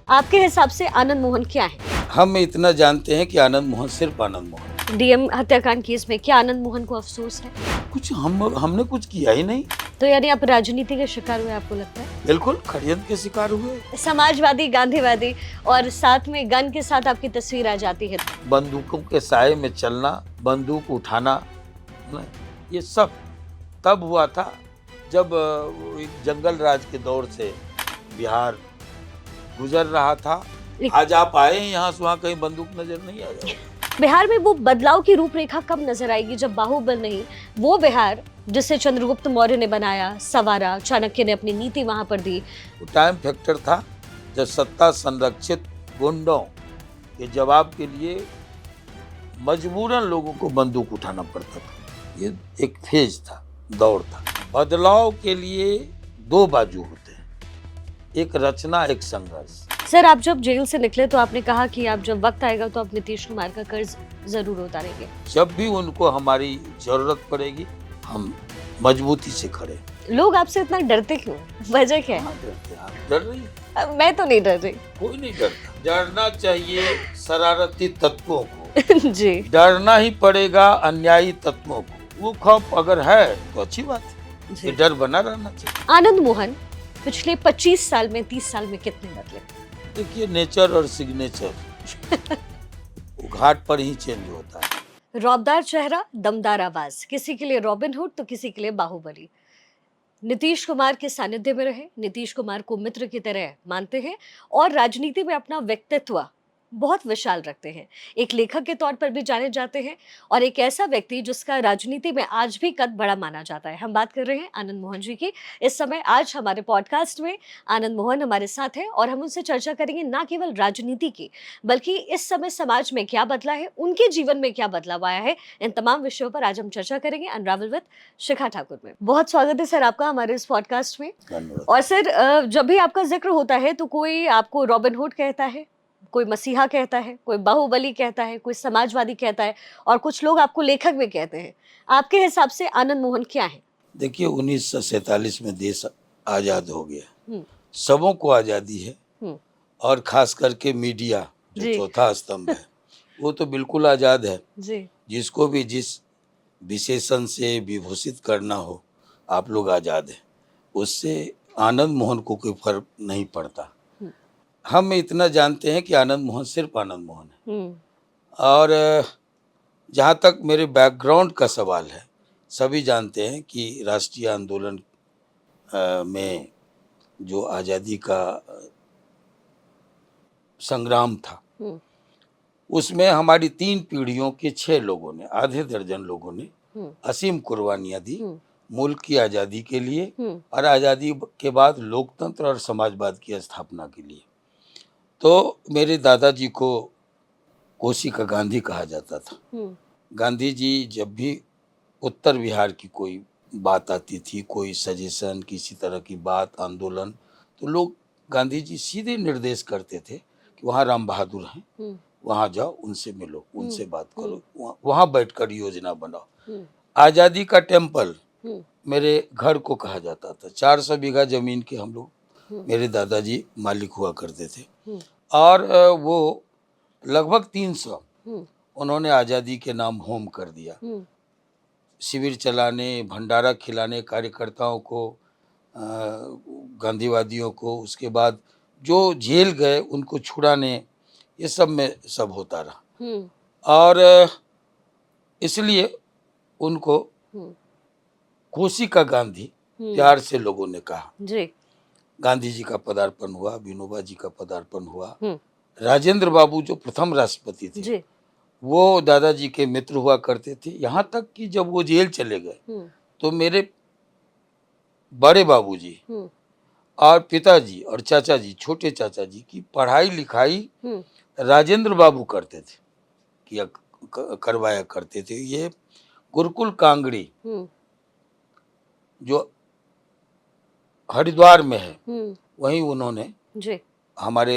आपके हिसाब से आनंद मोहन क्या है? हम इतना जानते हैं कि आनंद मोहन सिर्फ आनंद मोहन है। डीएम हत्याकांड केस में क्या आनंद मोहन को अफसोस है? कुछ हमने कुछ किया ही नहीं। तो यानी आप राजनीति के शिकार हुए, आपको लगता है? बिल्कुल षड्यंत्र के शिकार हुए। समाजवादी, गांधीवादी और साथ में गन के साथ आपकी तस्वीर आ जाती है। बंदूकों के साए में चलना, बंदूक उठाना, ये सब तब हुआ था जब एक जंगल राज के दौर से बिहार गुजर रहा था। आज आप आए यहाँ से वहाँ कहीं बंदूक नजर नहीं आ जाए। बिहार में वो बदलाव की रूपरेखा कब नजर आएगी जब बाहुबल नहीं, वो बिहार जिसे चंद्रगुप्त मौर्य ने बनाया, संवारा, चाणक्य ने अपनी नीति वहां पर दी। टाइम फैक्टर था जब सत्ता संरक्षित गुंडों के जवाब के लिए मजबूरन लोगों को बंदूक उठाना पड़ता था। ये एक फेज था, दौर था। बदलाव के लिए दो बाजू होते हैं, एक रचना, एक संघर्ष। सर, आप जब जेल से निकले तो आपने कहा कि आप जब वक्त आएगा तो आप नीतीश कुमार का कर्ज जरूर उतारेंगे। जब भी उनको हमारी जरूरत पड़ेगी हम मजबूती से खड़े। लोग आपसे इतना डरते क्यों? वजह क्या है? डरते हैं? आप डर रही हैं? मैं तो नहीं डर रही। कोई नहीं डरता। डरना चाहिए शरारती तत्वों को। जी। डरना ही पड़ेगा अन्यायी तत्वों को। वो खौफ अगर है तो अच्छी बात है, ये डर बना रहना चाहिए। आनंद मोहन पिछले 25 साल में, 30 साल में कितने बदले? देखिए, नेचर और सिग्नेचर वो घाट पर ही चेंज होता है। रौबदार चेहरा, दमदार आवाज, किसी के लिए रॉबिन हुड तो किसी के लिए बाहुबली। नीतीश कुमार के सानिध्य में रहे, नीतीश कुमार को मित्र की तरह मानते हैं और राजनीति में अपना व्यक्तित्व बहुत विशाल रखते हैं। एक लेखक के तौर पर भी जाने जाते हैं और एक ऐसा व्यक्ति जिसका राजनीति में आज भी कद बड़ा माना जाता है। हम बात कर रहे हैं आनंद मोहन जी की। इस समय आज हमारे पॉडकास्ट में आनंद मोहन हमारे साथ हैं और हम उनसे चर्चा करेंगे ना केवल राजनीति की, बल्कि इस समय समाज में क्या बदला है, उनके जीवन में क्या बदलाव आया है। इन तमाम विषयों पर आज हम चर्चा करेंगे अनरावल विद शिखा ठाकुर में। बहुत स्वागत है सर आपका हमारे इस पॉडकास्ट में। और सर, जब भी आपका जिक्र होता है तो कोई आपको रॉबिन हुड कहता है, कोई मसीहा कहता है, कोई बाहुबली कहता है, कोई समाजवादी कहता है और कुछ लोग आपको लेखक भी कहते हैं। आपके हिसाब से आनंद मोहन क्या है? देखिए, 1947 में देश आजाद हो गया, हम्म, सबों को आजादी है और खास करके मीडिया जो चौथा स्तंभ है वो तो बिल्कुल आजाद है जी। जिसको भी जिस विशेषण से विभूषित करना हो आप लोग आजाद हैं, उससे आनंद मोहन को कोई फर्क नहीं पड़ता। हम इतना जानते हैं कि आनंद मोहन सिर्फ आनंद मोहन है। और जहाँ तक मेरे बैकग्राउंड का सवाल है, सभी जानते हैं कि राष्ट्रीय आंदोलन में जो आज़ादी का संग्राम था उसमें हमारी 3 पीढ़ियों के 6 लोगों ने, आधे दर्जन लोगों ने असीम कुर्बानियां दी मुल्क की आज़ादी के लिए और आज़ादी के बाद लोकतंत्र और समाजवाद की स्थापना के लिए। तो मेरे दादाजी को कोसी का गांधी कहा जाता था। गांधी जी जब भी उत्तर बिहार की कोई बात आती थी, कोई सजेशन, किसी तरह की बात, आंदोलन, तो लोग गांधी जी सीधे निर्देश करते थे कि वहाँ राम बहादुर हैं, वहाँ जाओ, उनसे मिलो, उनसे बात करो, वहाँ बैठकर योजना बनाओ। आज़ादी का टेम्पल मेरे घर को कहा जाता था। 400 बीघा जमीन के हम लोग, मेरे दादाजी मालिक हुआ करते थे और वो लगभग 300 उन्होंने आज़ादी के नाम होम कर दिया। शिविर चलाने, भंडारा खिलाने कार्यकर्ताओं को, गांधीवादियों को, उसके बाद जो जेल गए उनको छुड़ाने, ये सब में सब होता रहा। और इसलिए उनको कोसी का गांधी प्यार से लोगों ने कहा। जी। गांधी जी का पदार्पण हुआ, विनोबा जी का पदार्पण हुआ, राजेंद्र बाबू जो प्रथम राष्ट्रपति थे जी, वो दादाजी के मित्र हुआ करते थे। यहाँ तक कि जब वो जेल चले गए तो मेरे बड़े बाबूजी और पिताजी और चाचा जी, छोटे चाचा जी की पढ़ाई लिखाई राजेंद्र बाबू करते थे, किया करवाया करते थे। ये गुरुकुल कांगड़ी जो हरिद्वार में है, वहीं उन्होंने जी हमारे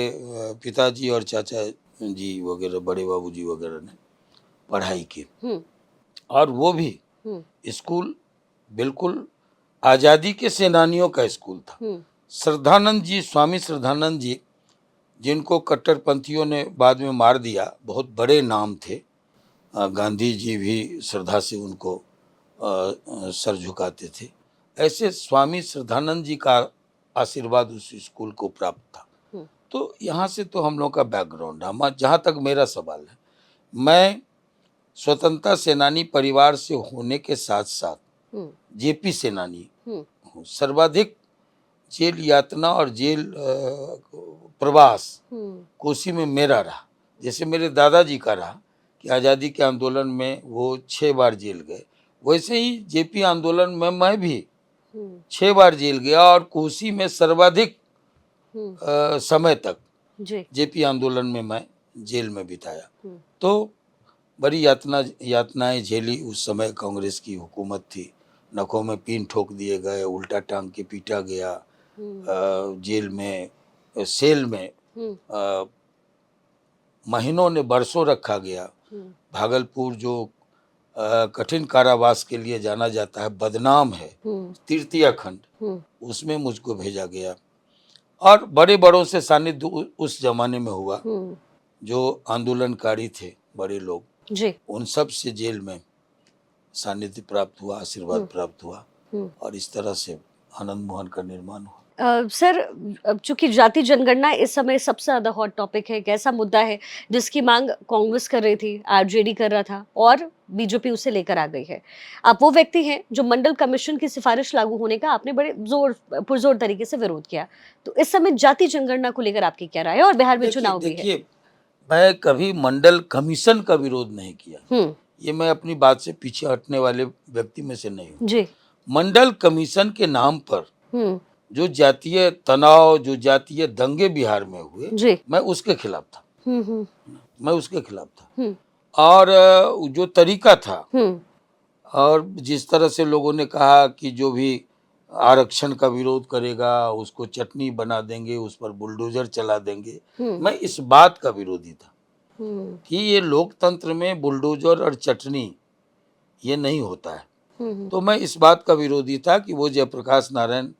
पिताजी और चाचा जी वगैरह, बड़े बाबूजी वगैरह ने पढ़ाई की। और वो भी स्कूल बिल्कुल आज़ादी के सेनानियों का स्कूल था। श्रद्धानंद जी, स्वामी श्रद्धानंद जी जिनको कट्टरपंथियों ने बाद में मार दिया, बहुत बड़े नाम थे। गांधी जी भी श्रद्धा से उनको सर झुकाते थे। ऐसे स्वामी श्रद्धानंद जी का आशीर्वाद उस स्कूल को प्राप्त था। तो यहाँ से तो हम लोग का बैकग्राउंड है। जहाँ तक मेरा सवाल है, मैं स्वतंत्रता सेनानी परिवार से होने के साथ साथ जेपी सेनानी हूँ। सर्वाधिक जेल यातना और जेल प्रवास कोसी में मेरा रहा। जैसे मेरे दादाजी का रहा कि आज़ादी के आंदोलन में वो 6 बार जेल गए, वैसे ही जेपी आंदोलन में मैं भी 6 बार जेल गया और कोसी में सर्वाधिक समय तक जेपी आंदोलन में मैं जेल में बिताया। तो बड़ी यातनाएं झेली। उस समय कांग्रेस की हुकूमत थी, नखों में पीन ठोक दिए गए, उल्टा टांग के पीटा गया, जेल में सेल में महीनों ने बरसों रखा गया। भागलपुर जो कठिन कारावास के लिए जाना जाता है, बदनाम है, तृतीय खंड, उसमें मुझको भेजा गया। और बड़े बड़ों से सानिध्य उस जमाने में हुआ, जो आंदोलनकारी थे बड़े लोग जी, उन सब से जेल में सानिध्य प्राप्त हुआ, आशीर्वाद प्राप्त हुआ, और इस तरह से आनंद मोहन का निर्माण हुआ। सर, चूंकि जाति जनगणना इस समय सबसे ज्यादा हॉट टॉपिक है, एक ऐसा मुद्दा है जिसकी मांग कांग्रेस कर रही थी, आरजेडी कर रहा था और बीजेपी उसे लेकर आ गई है। आप वो व्यक्ति हैं जो मंडल कमीशन की सिफारिश लागू होने का आपने बड़े पुरजोर तरीके से विरोध किया। तो इस समय जाति जनगणना को लेकर आपकी क्या राय है, और बिहार में चुनाव भी है? देखिए, मैं कभी मंडल कमीशन का विरोध नहीं किया। ये मैं अपनी बात से पीछे हटने वाले व्यक्ति में से नहीं हूँ जी। मंडल कमीशन के नाम पर जो जातीय तनाव, जो जातीय दंगे बिहार में हुए जी, मैं उसके खिलाफ था। मैं उसके खिलाफ था। और जो तरीका था और जिस तरह से लोगों ने कहा कि जो भी आरक्षण का विरोध करेगा उसको चटनी बना देंगे, उस पर बुलडोजर चला देंगे, मैं इस बात का विरोधी था कि ये लोकतंत्र में बुलडोजर और चटनी ये नहीं होता है। तो मैं इस बात का विरोधी था कि वो जयप्रकाश नारायण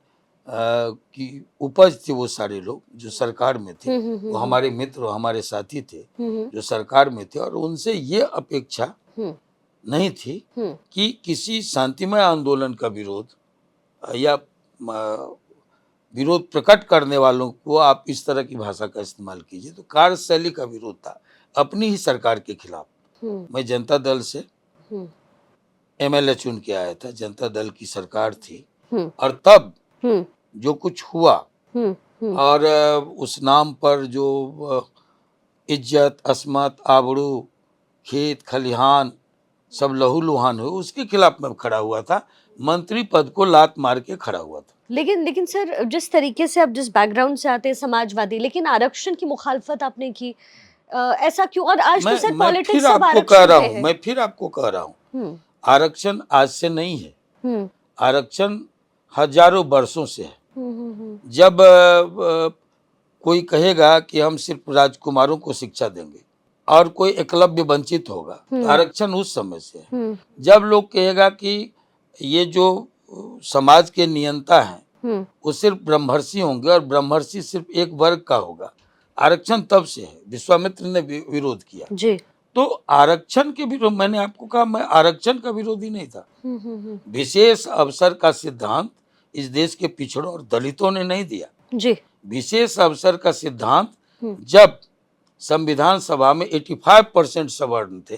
की उपज थे, वो सारे लोग जो सरकार में थे, वो हमारे मित्र, हमारे साथी थे जो सरकार में थे, और उनसे ये अपेक्षा नहीं थी कि किसी शांतिमय आंदोलन का विरोध या विरोध प्रकट करने वालों को आप इस तरह की भाषा का इस्तेमाल कीजिए। तो कार्यशैली का विरोध था अपनी ही सरकार के खिलाफ। मैं जनता दल से एमएलए चुन के आया था, जनता दल की सरकार थी, और तब जो कुछ हुआ और उस नाम पर जो इज्जत, अस्मत, आबरू, खेत खलिहान सब लहूलुहान हुए, उसके खिलाफ मैं खड़ा हुआ था। मंत्री पद को लात मार के खड़ा हुआ था। लेकिन सर, जिस तरीके से आप जिस बैकग्राउंड से आते हैं, समाजवादी, लेकिन आरक्षण की मुखालफत आपने की, ऐसा क्यों? और आज तो सर पॉलिटिक्स सब आरक्षण पे है। मैं फिर आपको कह रहा हूँ, आरक्षण आज से नहीं है, आरक्षण हजारों वर्षों से है। जब कोई कहेगा कि हम सिर्फ राजकुमारों को शिक्षा देंगे और कोई एकलव्य वंचित होगा, तो आरक्षण उस समय से है। जब लोग कहेगा कि ये जो समाज के नियंता हैं वो सिर्फ ब्रह्मर्षि होंगे और ब्रह्मर्षि सिर्फ एक वर्ग का होगा, आरक्षण तब से है। विश्वामित्र ने विरोध किया जी। तो आरक्षण के विरोध, मैंने आपको कहा मैं आरक्षण का विरोधी नहीं था। विशेष अवसर का सिद्धांत इस देश के पिछड़ों और दलितों ने नहीं दिया जी। विशेष अवसर का सिद्धांत जब संविधान सभा में 85% सवर्ण थे,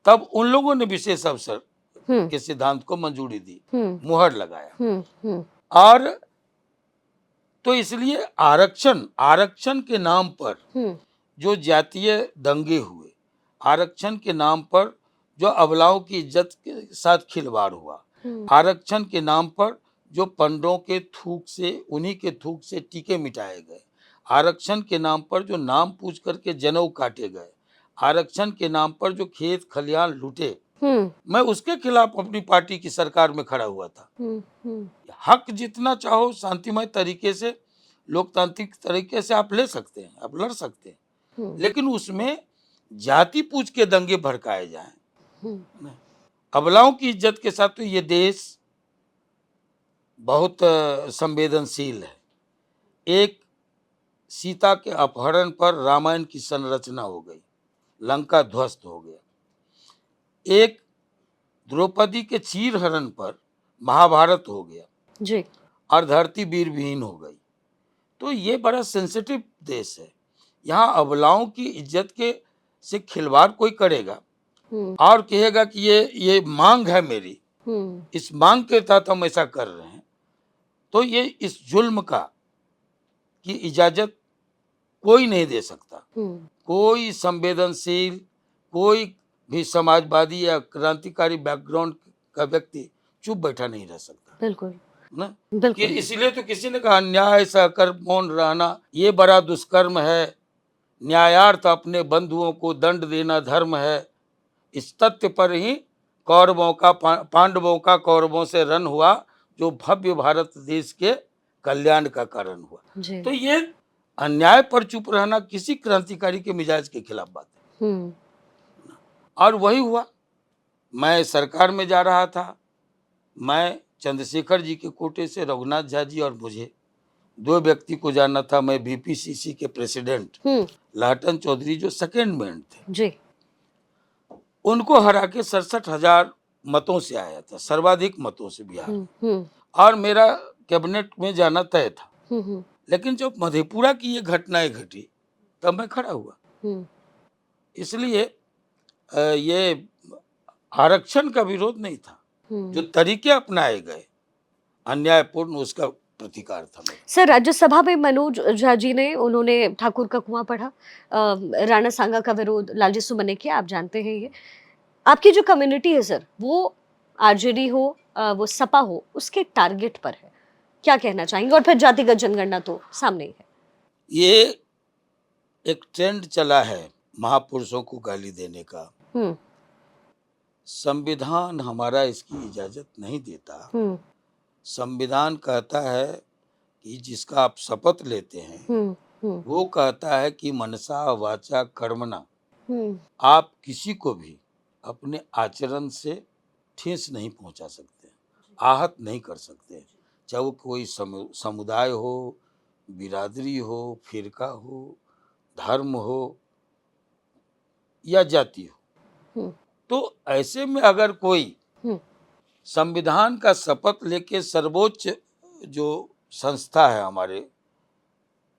तब उन लोगों ने विशेष अवसर के सिद्धांत को मंजूरी दी, मुहर लगाया। और तो इसलिए आरक्षण के नाम पर जो जातीय दंगे हुए, आरक्षण के नाम पर जो अबलाओं की इज्जत के साथ खिलवाड़ हुआ, आरक्षण के नाम पर जो पंडों के थूक से, उन्हीं के थूक से टीके मिटाए गए, आरक्षण के नाम पर जो नाम पूछ करके जनेऊ काटे गए, आरक्षण के नाम पर जो खेत खलियान लूटे, मैं उसके खिलाफ अपनी पार्टी की सरकार में खड़ा हुआ था। हक जितना चाहो शांतिमय तरीके से, लोकतांत्रिक तरीके से आप ले सकते हैं, आप लड़ सकते हैं, लेकिन उसमें जाति पूछ के दंगे भड़काए जाएं, अबलाओं की इज्जत के साथ। तो ये देश बहुत संवेदनशील है। एक सीता के अपहरण पर रामायण की संरचना हो गई, लंका ध्वस्त हो गया। एक द्रौपदी के चीरहरण पर महाभारत हो गया जी। और धरती वीर विहीन हो गई। तो ये बड़ा सेंसिटिव देश है। यहाँ अबलाओं की इज्जत के से खिलवाड़ कोई करेगा और कहेगा कि ये मांग है मेरी, इस मांग के तहत हम ऐसा कर रहे हैं, तो ये इस जुल्म की इजाजत कोई नहीं दे सकता। कोई संवेदनशील, कोई भी समाजवादी या क्रांतिकारी बैकग्राउंड का व्यक्ति चुप बैठा नहीं रह सकता। बिल्कुल ना कि बिल्कुल। इसलिए तो किसी ने कहा न्याय सहकर मौन रहना ये बड़ा दुष्कर्म है, न्यायार्थ अपने बंधुओं को दंड देना धर्म है। इस तथ्य पर ही पांडवों का कौरवों से रण हुआ, जो भव्य भारत देश के कल्याण का कारण हुआ। जी। तो ये अन्याय पर चुप रहना किसी क्रांतिकारी के मिजाज के खिलाफ बात है। और वही हुआ। मैं सरकार में जा रहा था, मैं चंद्रशेखर जी के कोटे से रघुनाथ झा जी और मुझे दो व्यक्ति को जाना था। मैं बीपीसीसी के प्रेसिडेंट लाटन चौधरी जो सेकेंड मैन थे जी। उनको हरा के 67,000 मतों से आया था, सर्वाधिक मतों से बिहार। और मेरा कैबिनेट में जाना तय था। लेकिन जब मधेपुरा की ये घटनाएं घटी तब मैं खड़ा हुआ। इसलिए ये आरक्षण का विरोध नहीं था, जो तरीके अपनाए गए अन्यायपूर्ण उसका प्रतिकार था मेरा। सर, राज्यसभा में मनोज झा जी ने उन्होंने ठाकुर का कुआं पढ़ा, राणा सांगा का विरोध लालजी सुमन ने किया, आप जानते हैं ये। आपकी जो कम्युनिटी है सर, वो आरजेडी हो, वो सपा हो, उसके टारगेट पर है, क्या कहना चाहेंगे? और फिर जातिगत जनगणना तो सामने ही है। ये एक ट्रेंड चला है महापुरुषों को गाली देने का। संविधान हमारा इसकी इजाजत नहीं देता। संविधान कहता है कि जिसका आप शपथ लेते हैं वो कहता है कि मनसा वाचा कर्मणा आप किसी को भी अपने आचरण से ठेस नहीं पहुंचा सकते, आहत नहीं कर सकते, चाहे वो कोई समुदाय हो, बिरादरी हो, फिरका हो, धर्म हो या जाति हो। तो ऐसे में अगर कोई संविधान का शपथ लेके सर्वोच्च जो संस्था है हमारे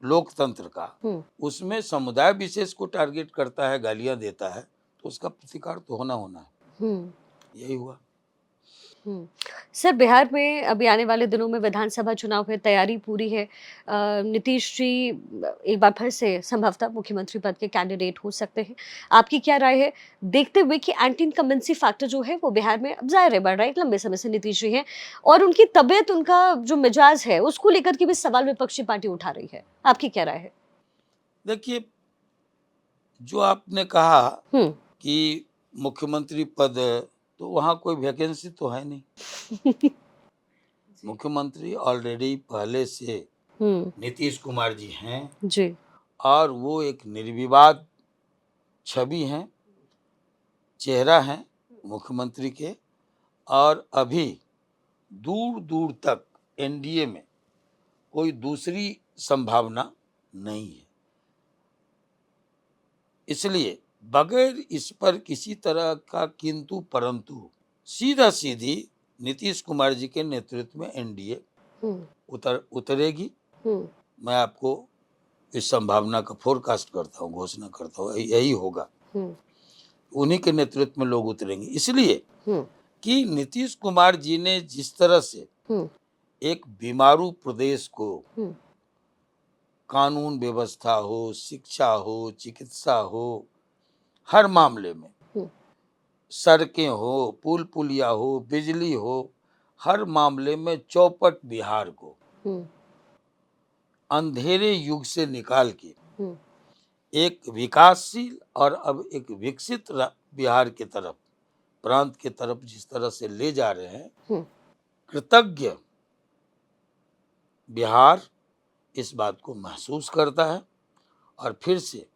लोकतंत्र का, उसमें समुदाय विशेष को टारगेट करता है, गालियां देता है, तो उसका प्रतिकार तो होना है। यही हुआ। सर, बिहार में अभी आने वाले दिनों में विधानसभा चुनाव है, तैयारी पूरी है। नीतीश जी एक बार फिर से संभवतः मुख्यमंत्री पद के कैंडिडेट हो सकते हैं। आपकी क्या राय है, देखते हुए कि एंटी इनकम्बेंसी फैक्टर जो है वो बिहार में अब ज़ाहिर है बढ़ रहा है, एक लंबे समय से नीतीश जी हैं और उनकी तबीयत, उनका जो मिजाज है, उसको लेकर के भी सवाल विपक्षी पार्टी उठा रही है। आपकी क्या राय है? देखिए, जो आपने कहा कि मुख्यमंत्री पद, तो वहाँ कोई वैकेंसी तो है नहीं। मुख्यमंत्री ऑलरेडी पहले से नीतीश कुमार जी हैं जी। और वो एक निर्विवाद छवि हैं, चेहरा हैं मुख्यमंत्री के। और अभी दूर दूर तक एनडीए में कोई दूसरी संभावना नहीं है। इसलिए बगैर इस पर किसी तरह का किंतु परंतु सीधा सीधी नीतीश कुमार जी के नेतृत्व में एनडीए उतरेगी। मैं आपको इस संभावना का फोरकास्ट करता हूँ, घोषणा करता हूँ, यही होगा। उन्हीं के नेतृत्व में लोग उतरेंगे, इसलिए कि नीतीश कुमार जी ने जिस तरह से एक बीमारू प्रदेश को कानून व्यवस्था हो, शिक्षा हो, चिकित्सा हो, हर मामले में, सड़कें हो, पुल पुलिया हो, बिजली हो, हर मामले में चौपट बिहार को अंधेरे युग से निकाल के एक विकासशील और अब एक विकसित बिहार के तरफ, प्रांत के तरफ जिस तरह से ले जा रहे हैं, कृतज्ञ बिहार इस बात को महसूस करता है और फिर से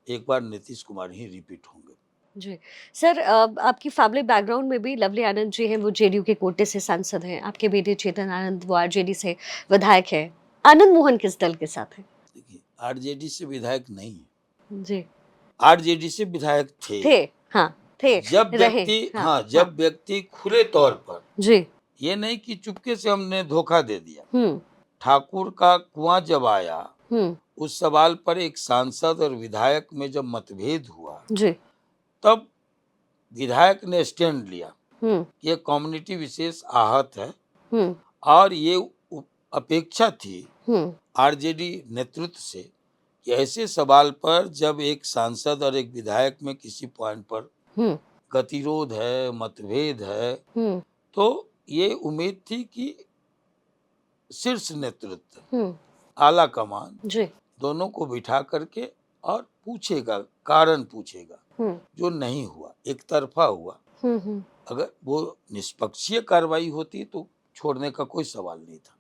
एक बार नीतीश कुमार ही रिपीट होंगे। जी। सर, आपकी फैमिली बैकग्राउंड में भी लवली आनंद जी हैं, वो जेडीयू के कोटे से सांसद हैं। आपके बेटे चेतन आनंद वो आरजेडी से विधायक है। आनंद मोहन किस दल के साथ हैं? देखिए, आरजेडी से विधायक नहीं है, जी आरजेडी से विधायक थे। थे, हाँ थे, जब रहे, व्यक्ति, हाँ हाँ, हाँ जब व्यक्ति खुले तौर पर, जी, ये नहीं कि चुपके से हमने धोखा दे दिया। हम्म ठाकुर का कुआं जब आया, हम्म उस सवाल पर एक सांसद और विधायक में जब मतभेद हुआ, जी, तब विधायक ने स्टैंड लिया हम्म कि ये कम्युनिटी विशेष आहत है, हम्म और ये अपेक्षा थी हम्म आरजेडी नेतृत्व से कि ऐसे सवाल पर जब एक सांसद और एक विधायक में किसी पॉइंट पर हम्म गतिरोध है, मतभेद है, हम्म तो ये उम्मीद थी कि शीर्ष नेतृत्व, हम्म आला कमान जी, दोनों को बिठा करके और पूछेगा, कारण पूछेगा, हम्म जो नहीं हुआ, एक तरफा हुआ। हम्म अगर वो निष्पक्षीय कार्रवाई होती तो छोड़ने का कोई सवाल नहीं था,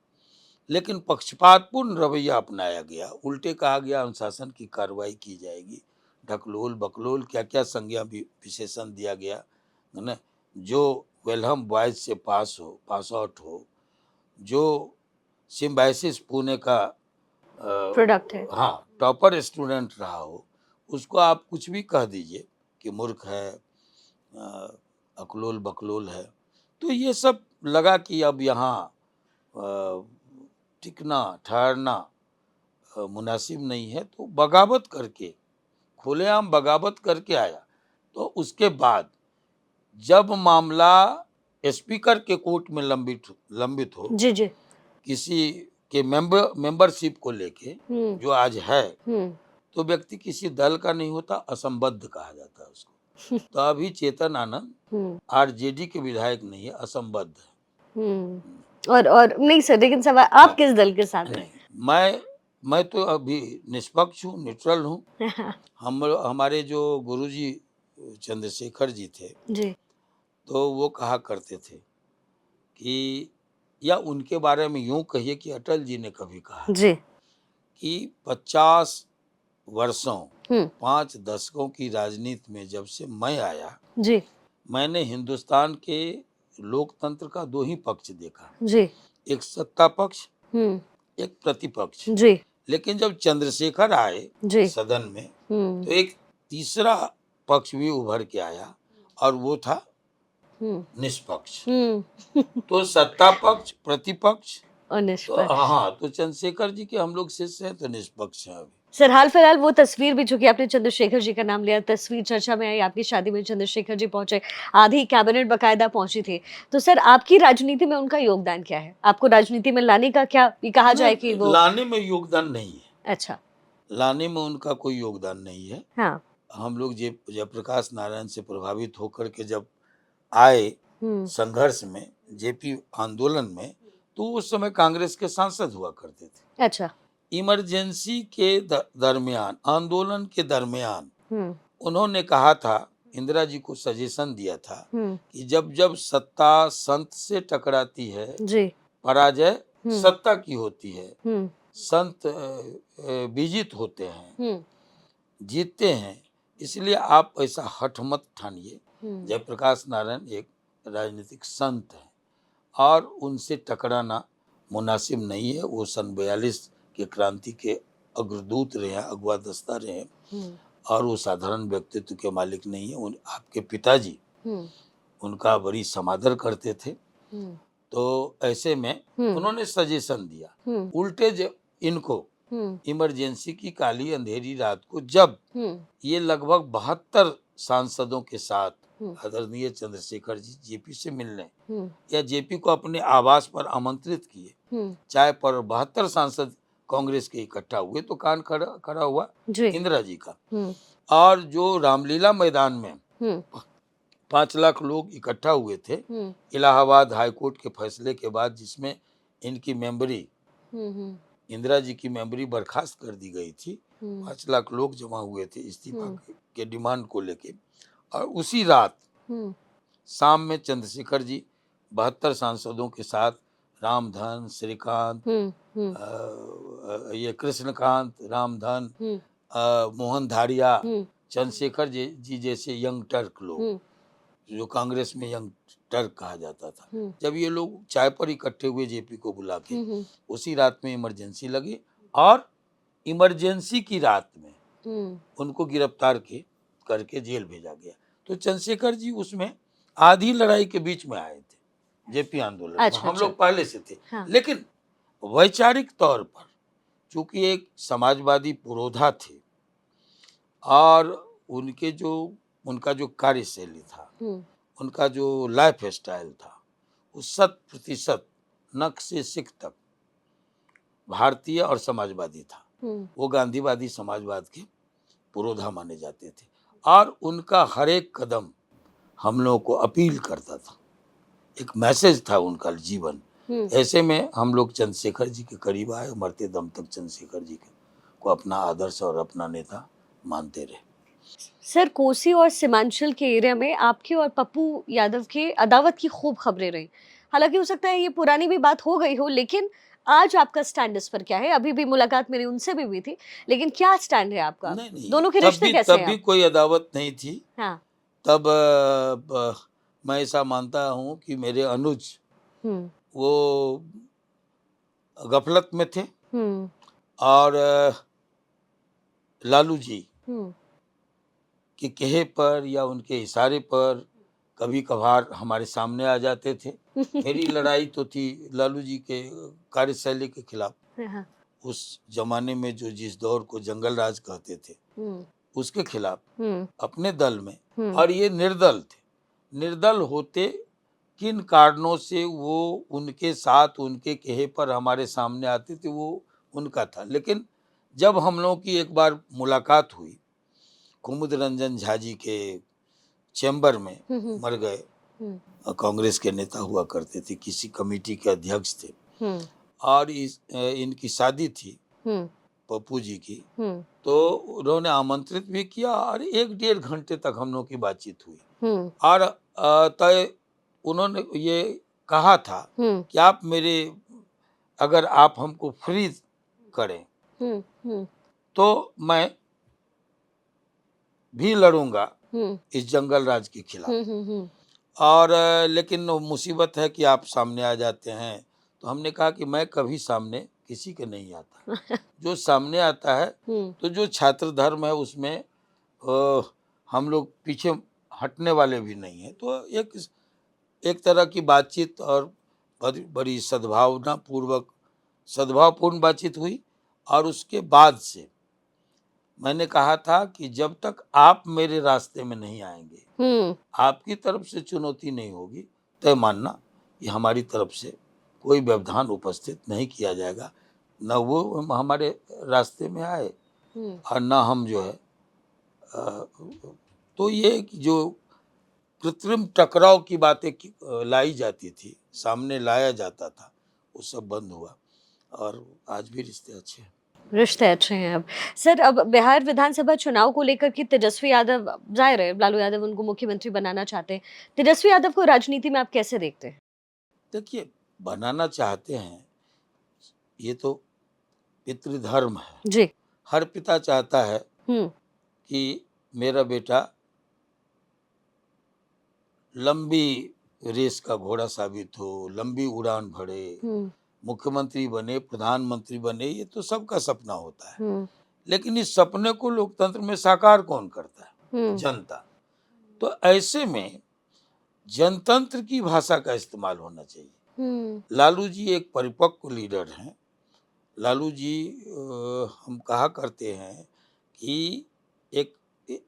लेकिन पक्षपातपूर्ण रवैया अपनाया गया, उल्टे कहा गया अनुशासन की कार्रवाई की जाएगी, ढकलोल बकलोल क्या क्या संज्ञा विशेषण दिया गया, है ना। जो वेलहम बॉयज से पास आउट हो, जो सिम्बायसिस पुणे का प्रोडक्ट है, हाँ टॉपर स्टूडेंट रहा हो, उसको आप कुछ भी कह दीजिए कि मूर्ख है, अकलोल बकलोल है। तो ये सब लगा कि अब यहाँ टिकना ठहरना मुनासिब नहीं है, तो बगावत करके, खुलेआम बगावत करके आया। तो उसके बाद जब मामला स्पीकर के कोर्ट में लंबित हो, जी जी, किसी के मेंबरशिप को लेके, जो आज है, हम्म तो व्यक्ति किसी दल का नहीं होता, असंबद्ध कहा जाता है उसको। तो अभी चेतन आनंद हम्म आरजेडी के विधायक नहीं है, असंबद्ध है। और नहीं सर, लेकिन सवाल आप हाँ, किस दल के साथ हैं? नहीं, मैं तो अभी निष्पक्ष हूँ, न्यूट्रल हूँ। हमारे जो गुरुजी चंद्रशेखर जी थे, जी, तो वो कहा करते थे कि, या उनके बारे में यूं कहिए कि अटल जी ने कभी कहा था जी, कि 50 वर्षों, हम्म 5 दशकों की राजनीति में जब से मैं आया, जी, मैंने हिंदुस्तान के लोकतंत्र का 2 ही पक्ष देखा, जी, एक सत्ता पक्ष, हम्म एक प्रतिपक्ष। जी, लेकिन जब चंद्रशेखर आए जी, सदन में, हम्म तो एक तीसरा पक्ष भी उभर के आया, और वो था हम्म निष्पक्ष। हम्म तो सत्ता पक्ष, प्रतिपक्ष, और तो निष्पक्ष। हाँ, तो चंद्रशेखर जी के हम लोग शिष्य हैं, तो निष्पक्ष हैं अभी। सर, हाल फिलहाल वो तस्वीर भी, चूंकि आपने चंद्रशेखर जी का नाम लिया, तस्वीर चर्चा में आई, आपकी शादी में चंद्रशेखर जी पहुंचे, आधी कैबिनेट बकायदा पहुंची थी। तो सर, आपकी राजनीति में उनका योगदान क्या है? आपको राजनीति में लाने का, क्या ये कहा जाए कि नहीं, वो, लाने में योगदान नहीं है, अच्छा, लाने में उनका कोई योगदान नहीं है। हाँ, हम लोग जयप्रकाश नारायण से प्रभावित होकर के जब आए हम्म संघर्ष में, जेपी आंदोलन में, तो उस समय कांग्रेस के सांसद हुआ करते थे। अच्छा, इमरजेंसी के दरमियान, आंदोलन के दरमियान, हम्म उन्होंने कहा था, इंदिरा जी को सजेशन दिया था हम्म कि जब जब सत्ता संत से टकराती है, जी, पराजय हम्म सत्ता की होती है, हम्म संत विजित होते हैं, हम्म जीतते हैं, इसलिए आप ऐसा हठ मत ठानिए। हम्म जयप्रकाश नारायण एक राजनीतिक संत हैं, और उनसे टकराना मुनासिब नहीं है। वो सन 42 के क्रांति के अग्रदूत रहे हैं, अगवा दस्ता रहे हैं, हम्म और वो साधारण व्यक्तित्व के मालिक नहीं है। आपके पिताजी हम्म उनका बड़ी समादर करते थे। हम्म तो ऐसे में हम्म उन्होंने सजेशन दिया, हम्म उल्टे इनको हम्म इमरजेंसी की काली अंधेरी रात को, जब हम्म ये लगभग 72 सांसदों के साथ हम्म आदरणीय चंद्रशेखर जी जेपी से मिलने, हम्म या जेपी को अपने आवास पर आमंत्रित किए, हम्म चाय पर 72 सांसद कांग्रेस के इकट्ठा हुए, तो कान खड़ा हुआ जी, इंदिरा जी का। हम्म और जो रामलीला मैदान में हम्म 5 लाख लोग इकट्ठा हुए थे, हम्म इलाहाबाद हाईकोर्ट के फैसले के बाद, जिसमें इनकी मेंबरी, हम्म इंदिरा जी की मेंबरी बर्खास्त कर दी गई थी, हम्म 5 लाख लोग जमा हुए थे इस्तीफा हम्म के डिमांड को लेके। और उसी रात हम्म शाम में चंद्रशेखर जी 72 सांसदों के साथ, रामधन, श्रीकांत, हम्म ये कृष्णकांत, रामधन, हम्म मोहन धारिया, हम्म चंद्रशेखर जी जैसे यंग टर्क लोग, हम्म जो कांग्रेस में यंग टर्क कहा जाता था, हम्म जब ये लोग चाय पर इकट्ठे हुए जेपी को बुला के, हम्म उसी रात में इमरजेंसी लगी, और इमरजेंसी की रात में हम्म, उनको गिरफ्तार करके जेल भेजा गया। तो चंद्रशेखर जी उसमें आधी लड़ाई के बीच में आए थे जेपी आंदोलन में, अच्छा हम अच्छा। लोग पहले से थे। हाँ। लेकिन वैचारिक तौर पर चूंकि एक समाजवादी पुरोधा थे और उनका जो कार्यशैली था, हम्म, उनका जो लाइफ स्टाइल था, वो 100% नख से सिख तक भारतीय और समाजवादी था। हम्म, वो गांधीवादी समाजवाद के पुरोधा माने जाते थे और उनका हर एक कदम हम लोगों को अपील करता था, एक मैसेज था उनका जीवन। हम्म। ऐसे में हम लोग चंद्रशेखर जी के करीब आए, मरते दम तक चंद्रशेखर जी को अपना आदर्श और अपना नेता मानते रहे। सर, कोसी और सीमांचल के एरिया में आपके और पप्पू यादव के अदावत की खूब खबरें रही। हालांकि हो सकता है ये पुरानी भी बात हो गई हो, लेकिन आज आपका स्टैंड इस पर क्या है? अभी भी मुलाकात मेरी उनसे भी हुई थी, लेकिन क्या स्टैंड है आपका? नहीं नहीं, दोनों के रिश्ते कैसे तब हैं भी अब? कोई अदावत नहीं थी। हाँ। तब मैं ऐसा मानता हूँ कि मेरे अनुज हम्म, वो गफलत में थे हम्म, और लालू जी हम्म, के कहे पर या उनके इशारे पर कभी कभार हमारे सामने आ जाते थे। मेरी लड़ाई तो थी लालू जी के कार्यशैली के खिलाफ। हाँ, उस जमाने में जो जिस दौर को जंगल राज कहते थे हम्म, उसके खिलाफ हम्म, अपने दल में। हम्म, और ये निर्दल थे। निर्दल होते किन कारणों से वो उनके साथ उनके कहे पर हमारे सामने आते थे वो उनका था। लेकिन जब हम लोगों की एक बार मुलाकात हुई, कुमुद रंजन झा जी के चैम्बर में, हम्म, मर गए, हम्म, कांग्रेस के नेता हुआ करते थे, किसी कमेटी के अध्यक्ष थे हम्म, और इनकी शादी थी हम्म, पप्पू जी की। हम्म, तो उन्होंने आमंत्रित भी किया और 1 डेढ़ घंटे तक हम लोग की बातचीत हुई हम्म, और तय उन्होंने ये कहा था हम्म, कि आप मेरे अगर आप हमको फ्री करें हम्म, हम्म, तो मैं भी लड़ूंगा हम्म, इस जंगल राज के खिलाफ। हम्म, और लेकिन वो मुसीबत है कि आप सामने आ जाते हैं। तो हमने कहा कि मैं कभी सामने किसी के नहीं आता। जो सामने आता है हम्म, तो जो छात्र धर्म है उसमें हम लोग पीछे हटने वाले भी नहीं हैं। तो एक एक तरह की बातचीत और बड़ी बड़ी सद्भावपूर्ण बातचीत हुई। और उसके बाद से मैंने कहा था कि जब तक आप मेरे रास्ते में नहीं आएंगे, हम्म, आपकी तरफ से चुनौती नहीं होगी, तय मानना कि हमारी तरफ से कोई व्यवधान उपस्थित नहीं किया जाएगा। न वो हमारे रास्ते में आए हम्म। और न हम जो है अ, तो ये कि जो कृत्रिम टकराव की बातें लाई जाती थी, सामने लाया जाता था, वो सब बंद हुआ और आज भी रिश्ते अच्छे हैं। रिश्ते अच्छे हैं अब। सर, अब बिहार विधानसभा चुनाव को लेकर के तेजस्वी यादव, ज़ाहिर है लालू यादव उनको मुख्यमंत्री बनाना चाहते हैं। तेजस्वी यादव को राजनीति में आप कैसे देखते हैं? देखिए, बनाना चाहते हैं, ये तो पितृधर्म है। जी। हर पिता चाहता है हुँ, कि मेरा बेटा लंबी रेस का घोड़ा साबित हो, लंबी उड़ान भरे, हुँ, मुख्यमंत्री बने, प्रधानमंत्री बने, ये तो सबका सपना होता है। हुँ, लेकिन इस सपने को लोकतंत्र में साकार कौन करता है? हुँ, जनता। तो ऐसे में जनतंत्र की भाषा का इस्तेमाल होना चाहिए। हुँ, लालू जी एक परिपक्व लीडर हैं। लालू जी हम कहा करते हैं कि एक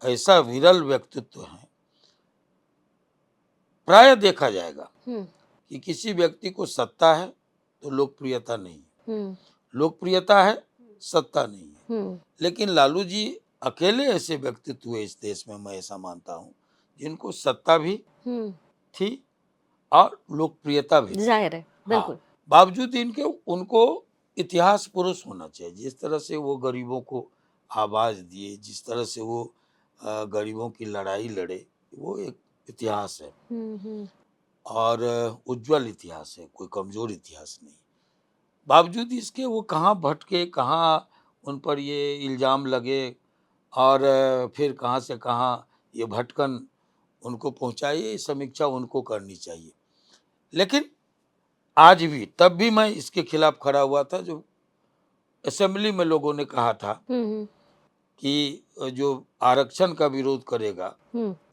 ऐसा विरल व्यक्तित्व है, प्राय देखा जाएगा हुँ, कि किसी व्यक्ति को सत्ता है तो लोकप्रियता नहीं है, हुँ, लोकप्रियता है सत्ता नहीं है। हुँ, लेकिन लालू जी अकेले ऐसे व्यक्तित्व हुए इस देश में, मैं ऐसा मानता हूँ, जिनको सत्ता भी हुँ, थी और लोकप्रियता भी थी। ज़ाहिर है, हाँ, बिल्कुल। बावजूद इनके उनको इतिहास पुरुष होना चाहिए। जिस तरह से वो गरीबों को आवाज़ दिए, जिस तरह से वो गरीबों की लड़ाई लड़े, वो एक इतिहास है हुँ, हुँ, और उज्जवल इतिहास है, कोई कमज़ोर इतिहास नहीं। बावजूद इसके वो कहाँ भटके, कहाँ उन पर ये इल्ज़ाम लगे और फिर कहाँ से कहाँ ये भटकन उनको पहुँचाई, ये समीक्षा उनको करनी चाहिए। लेकिन आज भी, तब भी मैं इसके खिलाफ खड़ा हुआ था जो असेंबली में लोगों ने कहा था कि जो आरक्षण का विरोध करेगा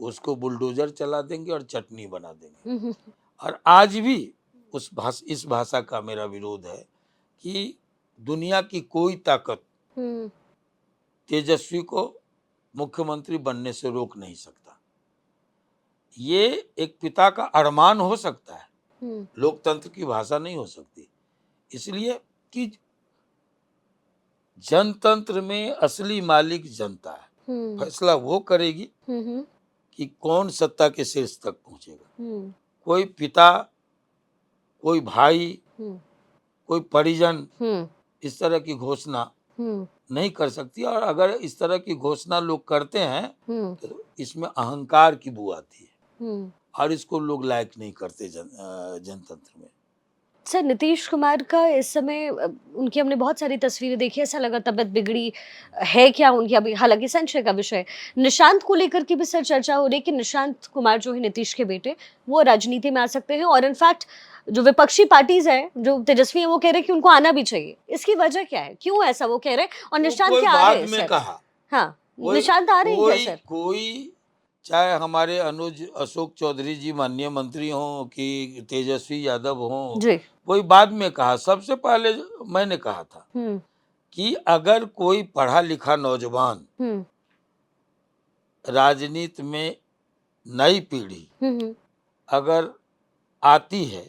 उसको बुलडोजर चला देंगे और चटनी बना देंगे। और आज भी इस भाषा का मेरा विरोध है कि दुनिया की कोई ताकत तेजस्वी को मुख्यमंत्री बनने से रोक नहीं सकता। ये एक पिता का अरमान हो सकता है, लोकतंत्र की भाषा नहीं हो सकती। इसलिए कि जनतंत्र में असली मालिक जनता है, फैसला वो करेगी कि कौन सत्ता के शीर्ष तक पहुंचेगा। कोई पिता, कोई भाई, कोई परिजन इस तरह की घोषणा नहीं कर सकती, और अगर इस तरह की घोषणा लोग करते हैं तो इसमें अहंकार की बू आती है और इसको लोग लायक नहीं करते जनतंत्र में। सर, नीतीश कुमार का इस समय उनकी हमने बहुत सारी तस्वीरें देखी, ऐसा लगा तबीयत बिगड़ी है क्या उनकी अभी, हालांकि संशय का विषय है। निशांत को लेकर के भी सर चर्चा हो रही है कि निशांत कुमार जो है नीतीश के बेटे, वो राजनीति में आ सकते हैं, और इनफैक्ट जो विपक्षी पार्टीज है, जो तेजस्वी है, वो कह रहे हैं कि उनको आना भी चाहिए। इसकी वजह क्या है, क्यों ऐसा वो कह रहे हैं? और निशांत क्या आ रहे हैं सर? कहा हाँ, निशांत आ रहे हैं क्या सर? कोई चाहे हमारे अनुज अशोक चौधरी जी माननीय मंत्री हों कि तेजस्वी यादव हों, कोई बाद में कहा। सबसे पहले मैंने कहा था कि अगर कोई पढ़ा लिखा नौजवान राजनीति में नई पीढ़ी अगर आती है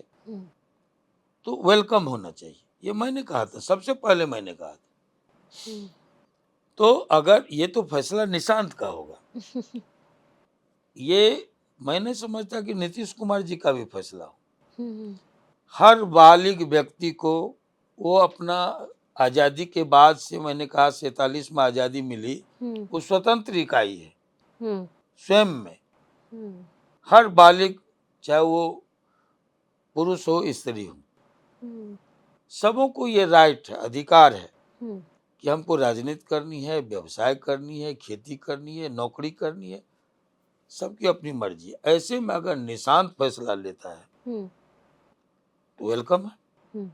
तो वेलकम होना चाहिए, ये मैंने कहा था, सबसे पहले मैंने कहा था। तो अगर ये तो फैसला निशांत का होगा, ये मैं नहीं समझता कि नीतीश कुमार जी का भी फैसला हो। हर बालिग व्यक्ति को वो अपना आजादी के बाद से, मैंने कहा 47 में आजादी मिली, वो स्वतंत्र इकाई है स्वयं में। हर बालिग, चाहे वो पुरुष हो स्त्री हो, सबों को ये राइट है, अधिकार है कि हमको राजनीति करनी है, व्यवसाय करनी है, खेती करनी है, नौकरी करनी है, सबकी अपनी मर्जी है। ऐसे में अगर निशांत फैसला लेता है तो वेलकम है।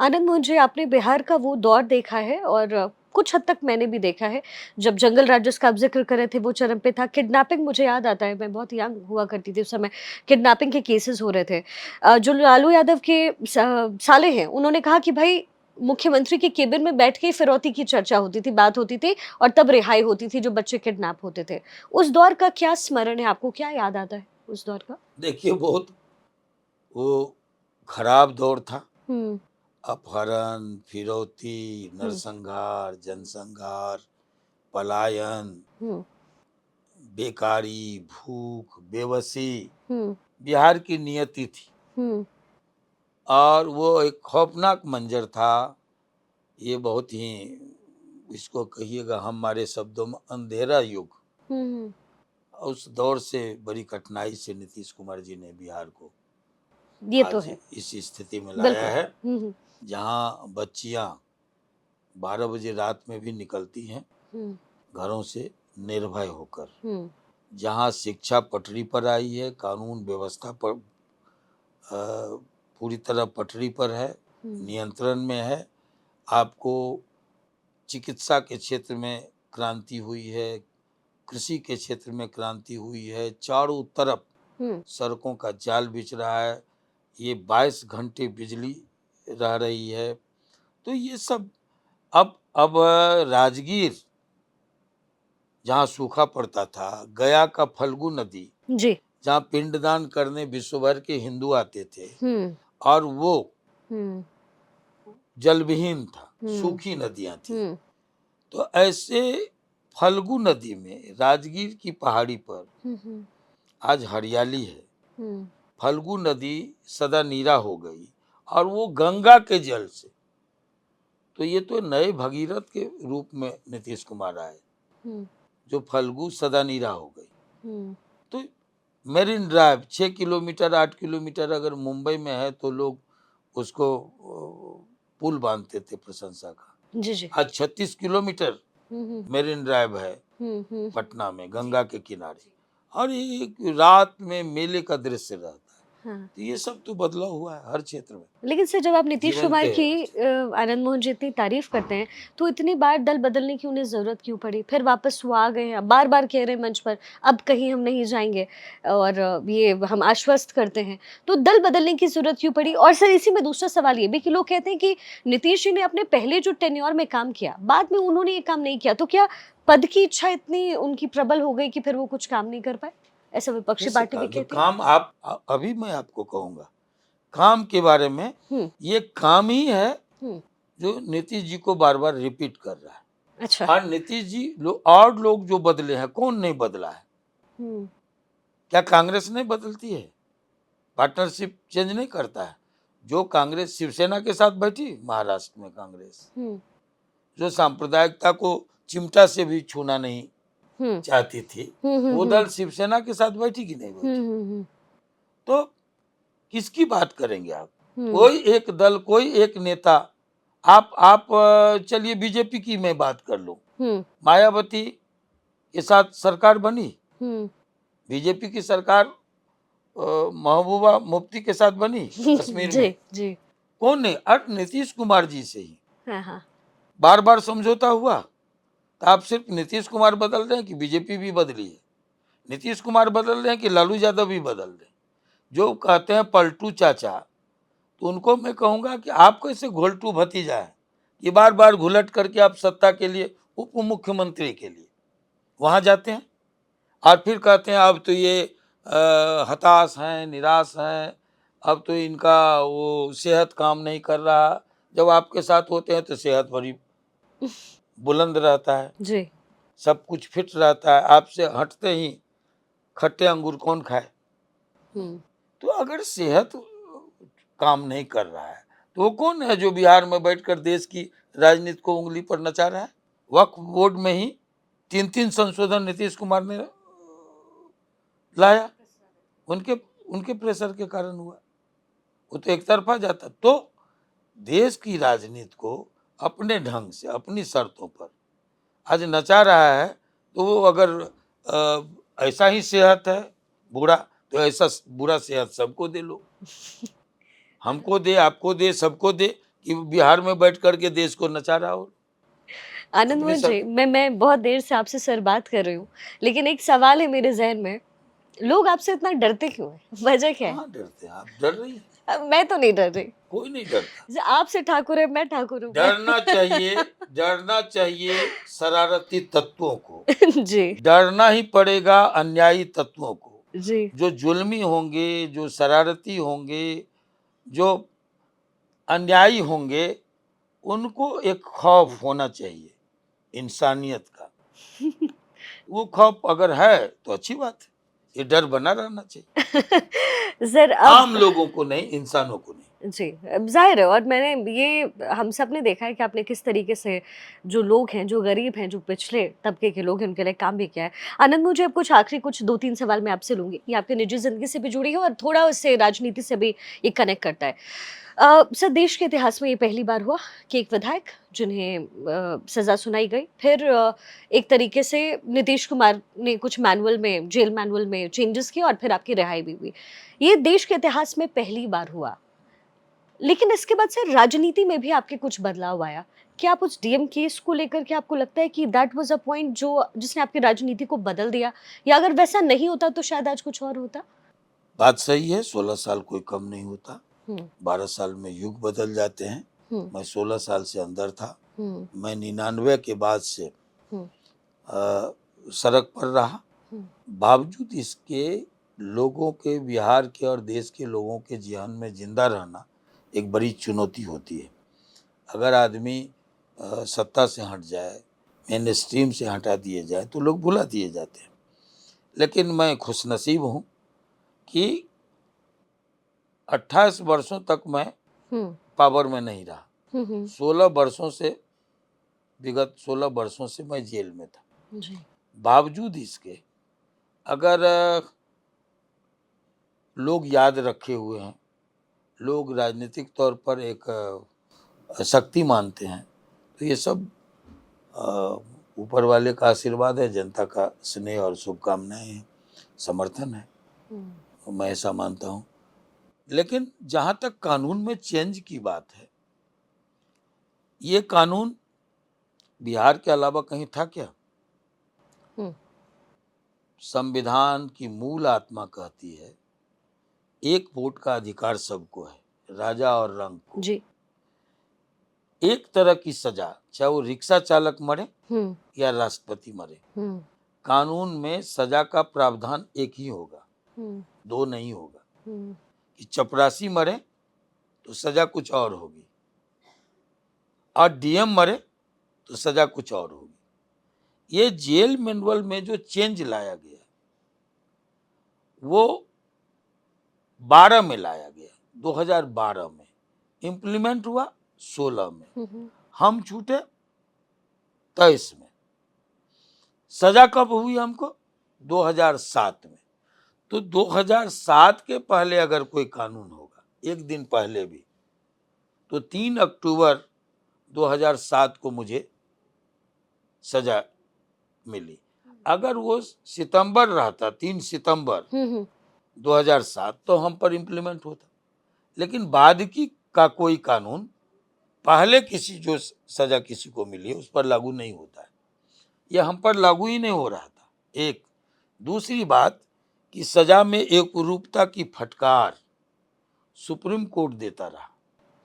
आनंद मोहन जी, आपने बिहार का वो दौर देखा है, और कुछ हद तक मैंने भी देखा है। जब जंगल राज का आप जिक्र कर रहे थे, वो चरम पे था। किडनैपिंग मुझे याद आता है, मैं बहुत यंग हुआ करती थी उस समय, किडनैपिंग के केसेस हो रहे थे। जो लालू यादव के साले हैं, उन्होंने कहा कि भाई मुख्यमंत्री के केबिन में बैठ के ही फिरौती की चर्चा होती थी, बात होती थी, और तब रिहाई होती थी जो बच्चे किडनैप होते थे। उस दौर का क्या स्मरण है आपको, क्या याद आता है उस दौर का? देखिए, बहुत वो खराब दौर था। अपहरण, फिरौती, नरसंहार, जनसंहार, पलायन, बेकारी, भूख, बेबसी बिहार की नियति थी। और वो एक खौफनाक मंजर था। ये बहुत ही, इसको कहिएगा हमारे शब्दों में, अंधेरा युग। उस दौर से बड़ी कठिनाई से नीतीश कुमार जी ने बिहार को ये आज तो है इस स्थिति में लाया है, बिल्कुल। जहां बच्चियां 12 बजे रात में भी निकलती हैं घरों से निर्भय होकर, जहां शिक्षा पटरी पर आई है, कानून व्यवस्था पर पूरी तरह पटरी पर है, नियंत्रण में है। आपको चिकित्सा के क्षेत्र में क्रांति हुई है, कृषि के क्षेत्र में क्रांति हुई है, चारों तरफ सड़कों का जाल बिछ रहा है, ये 22 घंटे बिजली रह रही है। तो ये सब अब राजगीर जहाँ सूखा पड़ता था, गया का फल्गु नदी जी, जहाँ पिंडदान करने विश्व भर के हिंदू आते थे, और वो जलविहीन था, सूखी नदियां थी। तो ऐसे फल्गु नदी में, राजगीर की पहाड़ी पर आज हरियाली है। फल्गु नदी सदा नीरा हो गई, और वो गंगा के जल से, तो ये तो नए भगीरथ के रूप में नीतीश कुमार आए, जो फल्गु सदा नीरा हो गई। तो मेरिन ड्राइव 6 किलोमीटर 8 किलोमीटर अगर मुंबई में है तो लोग उसको पुल बांधते थे प्रशंसा का। जी। आज 36 किलोमीटर मेरिन ड्राइव है पटना में, गंगा के किनारे, और एक रात में मेले का दृश्य रहता है। हाँ। तो ये सब तो बदलाव हुआ है हर क्षेत्र में। लेकिन सर जब आप नीतीश जीवन कुमार के की आनंद मोहन जी इतनी तारीफ करते हैं तो इतनी बार दल बदलने की उन्हें जरूरत क्यों पड़ी? फिर वापस वो आ गए हैं, बार बार कह रहे हैं मंच पर अब कहीं हम नहीं जाएंगे और ये हम आश्वस्त करते हैं, तो दल बदलने की जरूरत क्यों पड़ी? और सर इसी में दूसरा सवाल ये भी कि लोग कहते हैं कि नीतीश जी ने अपने पहले जो टेन्योर में काम किया बाद में उन्होंने ये काम नहीं किया, तो क्या पद की इच्छा इतनी उनकी प्रबल हो गई कि फिर वो कुछ काम नहीं कर पाए? ऐसा विपक्षी कैसे पार्टी भी जो कहती है। काम आप अभी मैं आपको कहूंगा काम के बारे में, हम्म। ये काम ही है हम्म। जो नीतीश जी को बार बार रिपीट कर रहा है। अच्छा। और नीतीश जी और लोग जो बदले हैं, कौन नहीं बदला है? हम्म। क्या कांग्रेस नहीं बदलती है? पार्टनरशिप चेंज नहीं करता है? जो कांग्रेस शिवसेना के साथ बैठी महाराष्ट्र में, कांग्रेस हम्म। जो सांप्रदायिकता को चिमटा से भी छूना नहीं हम्म। चाहती थी, हम्म। वो हम्म। दल शिवसेना के साथ बैठी कि नहीं बैठी? हम्म। तो किसकी बात करेंगे आप? हम्म। कोई एक दल, कोई एक नेता, आप चलिए बीजेपी की मैं बात कर लूं, हम्म। मायावती के साथ सरकार बनी, हम्म। बीजेपी की सरकार महबूबा मुफ्ती के साथ बनी कश्मीर जी में। जी। कौन नहीं, अरे नीतीश कुमार जी से ही हाँ हाँ। बार बार समझौता हुआ। तो आप सिर्फ नीतीश कुमार बदल रहे हैं कि बीजेपी भी बदली है? नीतीश कुमार बदल रहे हैं कि लालू यादव भी बदल रहे हैं? जो कहते हैं पलटू चाचा, तो उनको मैं कहूंगा कि आप कैसे घोलटू भतीजा है कि बार बार घुलट करके आप सत्ता के लिए, उप मुख्यमंत्री के लिए वहां जाते हैं और फिर कहते हैं अब तो ये हताश हैं, निराश हैं, अब तो इनका वो सेहत काम नहीं कर रहा। जब आपके साथ होते हैं तो सेहत बड़ी बुलंद रहता है, जी। सब कुछ फिट रहता है, आपसे हटते ही खट्टे अंगूर कौन खाए? हम्म। तो अगर सेहत काम नहीं कर रहा है तो वो कौन है जो बिहार में बैठकर देश की राजनीति को उंगली पर नचा रहा है? वक्फ बोर्ड में ही 3-3 संशोधन नीतीश कुमार ने लाया, उनके उनके प्रेशर के कारण हुआ। वो तो एक तरफा जाता। तो देश की राजनीति को अपने ढंग से, अपनी शर्तों पर आज नचा रहा है। तो वो अगर ऐसा ही सेहत है बुरा, तो ऐसा बुरा सेहत सबको दे लो, हमको दे, आपको दे, सबको दे, कि बिहार में बैठ करके देश को नचा रहा हो आनंद अपने मोहन सर। जी, मैं बहुत देर से आपसे सर बात कर रही हूँ, लेकिन एक सवाल है मेरे जहन में, लोग आपसे इतना डरते क्यों हैं? वजह क्या है? कहाँ डरते हैं? आप डर रही हैं? मैं तो नहीं डर रही। कोई नहीं डरता। आपसे ठाकुर है, मैं ठाकुर हूँ। डरना चाहिए, डरना चाहिए शरारती तत्वों को, जी। डरना ही पड़ेगा अन्यायी तत्वों को। जी। जो जुल्मी होंगे, जो शरारती होंगे, जो अन्यायी होंगे, उनको एक खौफ होना चाहिए इंसानियत का। वो खौफ अगर है तो अच्छी बात है, ये डर बना रहना चाहिए। सर आम अब लोगों को नहीं, इंसानों को नहीं। जी, अब ज़ाहिर है और मैंने ये हम सब ने देखा है कि आपने किस तरीके से जो लोग हैं, जो गरीब हैं, जो पिछड़े तबके के लोग हैं, उनके लिए काम भी किया है। आनंद, मुझे अब कुछ आखिरी कुछ 2-3 सवाल मैं आपसे लूँगी। ये आपकी निजी ज़िंदगी से भी जुड़ी है और थोड़ा उससे राजनीति से भी ये कनेक्ट करता है। सर देश के इतिहास में ये पहली बार हुआ कि एक विधायक जिन्हें सज़ा सुनाई गई, फिर एक तरीके से नीतीश कुमार ने कुछ मैनुअल में, जेल मैनुअल में चेंजेस किए और फिर आपकी रिहाई भी हुई। ये देश के इतिहास में पहली बार हुआ। लेकिन इसके बाद से राजनीति में भी आपके कुछ बदलाव आया। क्या आप उस डीएम केस को लेकर के आपको लगता है कि दैट वाज़ अ पॉइंट जो जिसने आपकी राजनीति को बदल दिया? या अगर वैसा नहीं होता तो शायद आज कुछ और होता? बात सही है, 16 साल कोई कम नहीं होता। हुँ। 12 साल में युग बदल जाते हैं। हुँ। मैं 16 साल से अंदर था। हुँ। मैं 99 के बाद से हुँ। सड़क पर रहा। हुँ। बावजूद इसके लोगों के, बिहार के और देश के लोगों के जीवन में जिंदा रहना एक बड़ी चुनौती होती है। अगर आदमी सत्ता से हट जाए, मेन स्ट्रीम से हटा दिए जाए, तो लोग भुला दिए जाते हैं। लेकिन मैं खुशनसीब हूँ कि 28 वर्षों तक मैं हुँ। पावर में नहीं रहा। हुँ। हुँ। 16 वर्षों से, विगत 16 वर्षों से मैं जेल में था। जी। बावजूद इसके अगर लोग याद रखे हुए हैं, लोग राजनीतिक तौर पर एक शक्ति मानते हैं, तो ये सब ऊपर वाले का आशीर्वाद है, जनता का स्नेह और शुभकामनाएं हैं, समर्थन है। हुँ। तो मैं ऐसा मानता हूँ। लेकिन जहां तक कानून में चेंज की बात है, ये कानून बिहार के अलावा कहीं था क्या? हम्म, संविधान की मूल आत्मा कहती है एक वोट का अधिकार सबको है, राजा और रंक को। जी। एक तरह की सजा, चाहे वो रिक्शा चालक मरे हम्म, या राष्ट्रपति मरे, हम्म, कानून में सजा का प्रावधान एक ही होगा, हम्म, दो नहीं होगा। हम्म, कि चपरासी मरे तो सजा कुछ और होगी, और डीएम मरे तो सजा कुछ और होगी। ये जेल मैनुअल में जो चेंज लाया गया वो 12 में लाया गया, 2012 में इम्प्लीमेंट हुआ, 16 में हम छूटे, 23 में। सजा कब हुई हमको? 2007 में। तो 2007 के पहले अगर कोई कानून होगा, एक दिन पहले भी, तो 3 अक्टूबर 2007 को मुझे सजा मिली। अगर वो सितंबर रहता, 3 सितंबर 2007, तो हम पर इम्प्लीमेंट होता। लेकिन बाद की का कोई कानून पहले किसी जो सजा किसी को मिली उस पर लागू नहीं होता है, यह हम पर लागू ही नहीं हो रहा था। एक दूसरी बात कि सजा में एकरूपता की फटकार सुप्रीम कोर्ट देता रहा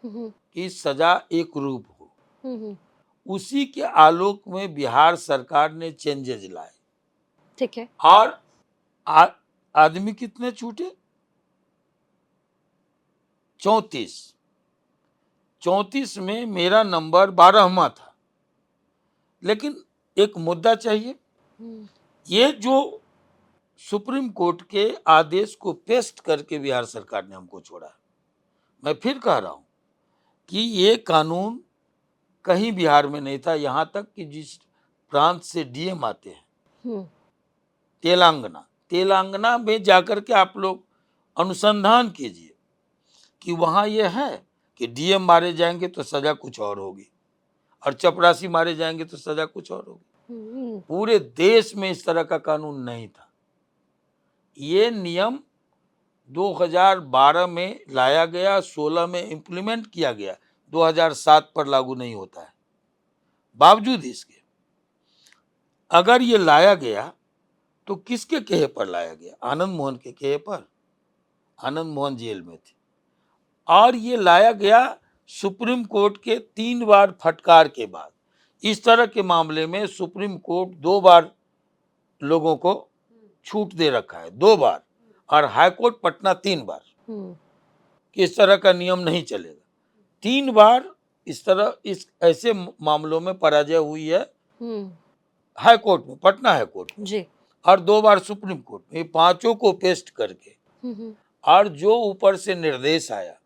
कि सजा एक रूप हो। उसी के आलोक में बिहार सरकार ने चेंजेज लाए। ठीक है। और आदमी कितने छूटे? 34। 34 में मेरा नंबर 12वां था। लेकिन एक मुद्दा चाहिए, ये जो सुप्रीम कोर्ट के आदेश को पेस्ट करके बिहार सरकार ने हमको छोड़ा। मैं फिर कह रहा हूं कि ये कानून कहीं बिहार में नहीं था, यहां तक कि जिस प्रांत से डीएम आते हैं, तेलंगाना में जाकर के आप लोग अनुसंधान कीजिए कि वहां ये है कि डीएम मारे जाएंगे तो सजा कुछ और होगी, और चपरासी मारे जाएंगे तो सजा कुछ और होगी। पूरे देश में इस तरह का कानून नहीं था। ये नियम 2012 में लाया गया, 16 में इंप्लीमेंट किया गया, 2007 पर लागू नहीं होता है। बावजूद इसके अगर ये लाया गया तो किसके कहे पर लाया गया? आनंद मोहन के कहे पर। आनंद मोहन जेल में थे, और ये लाया गया सुप्रीम कोर्ट के 3 बार फटकार के बाद। इस तरह के मामले में सुप्रीम कोर्ट 2 बार लोगों को छूट दे रखा है, 2 बार, और हाई कोर्ट पटना 3 बार कि इस तरह का नियम नहीं चलेगा। 3 बार इस तरह इस ऐसे मामलों में पराजय हुई है हाई कोर्ट में, पटना हाई कोर्ट में जी। और 2 बार सुप्रीम कोर्ट में। ये पांचों को पेस्ट करके और जो ऊपर से निर्देश आया,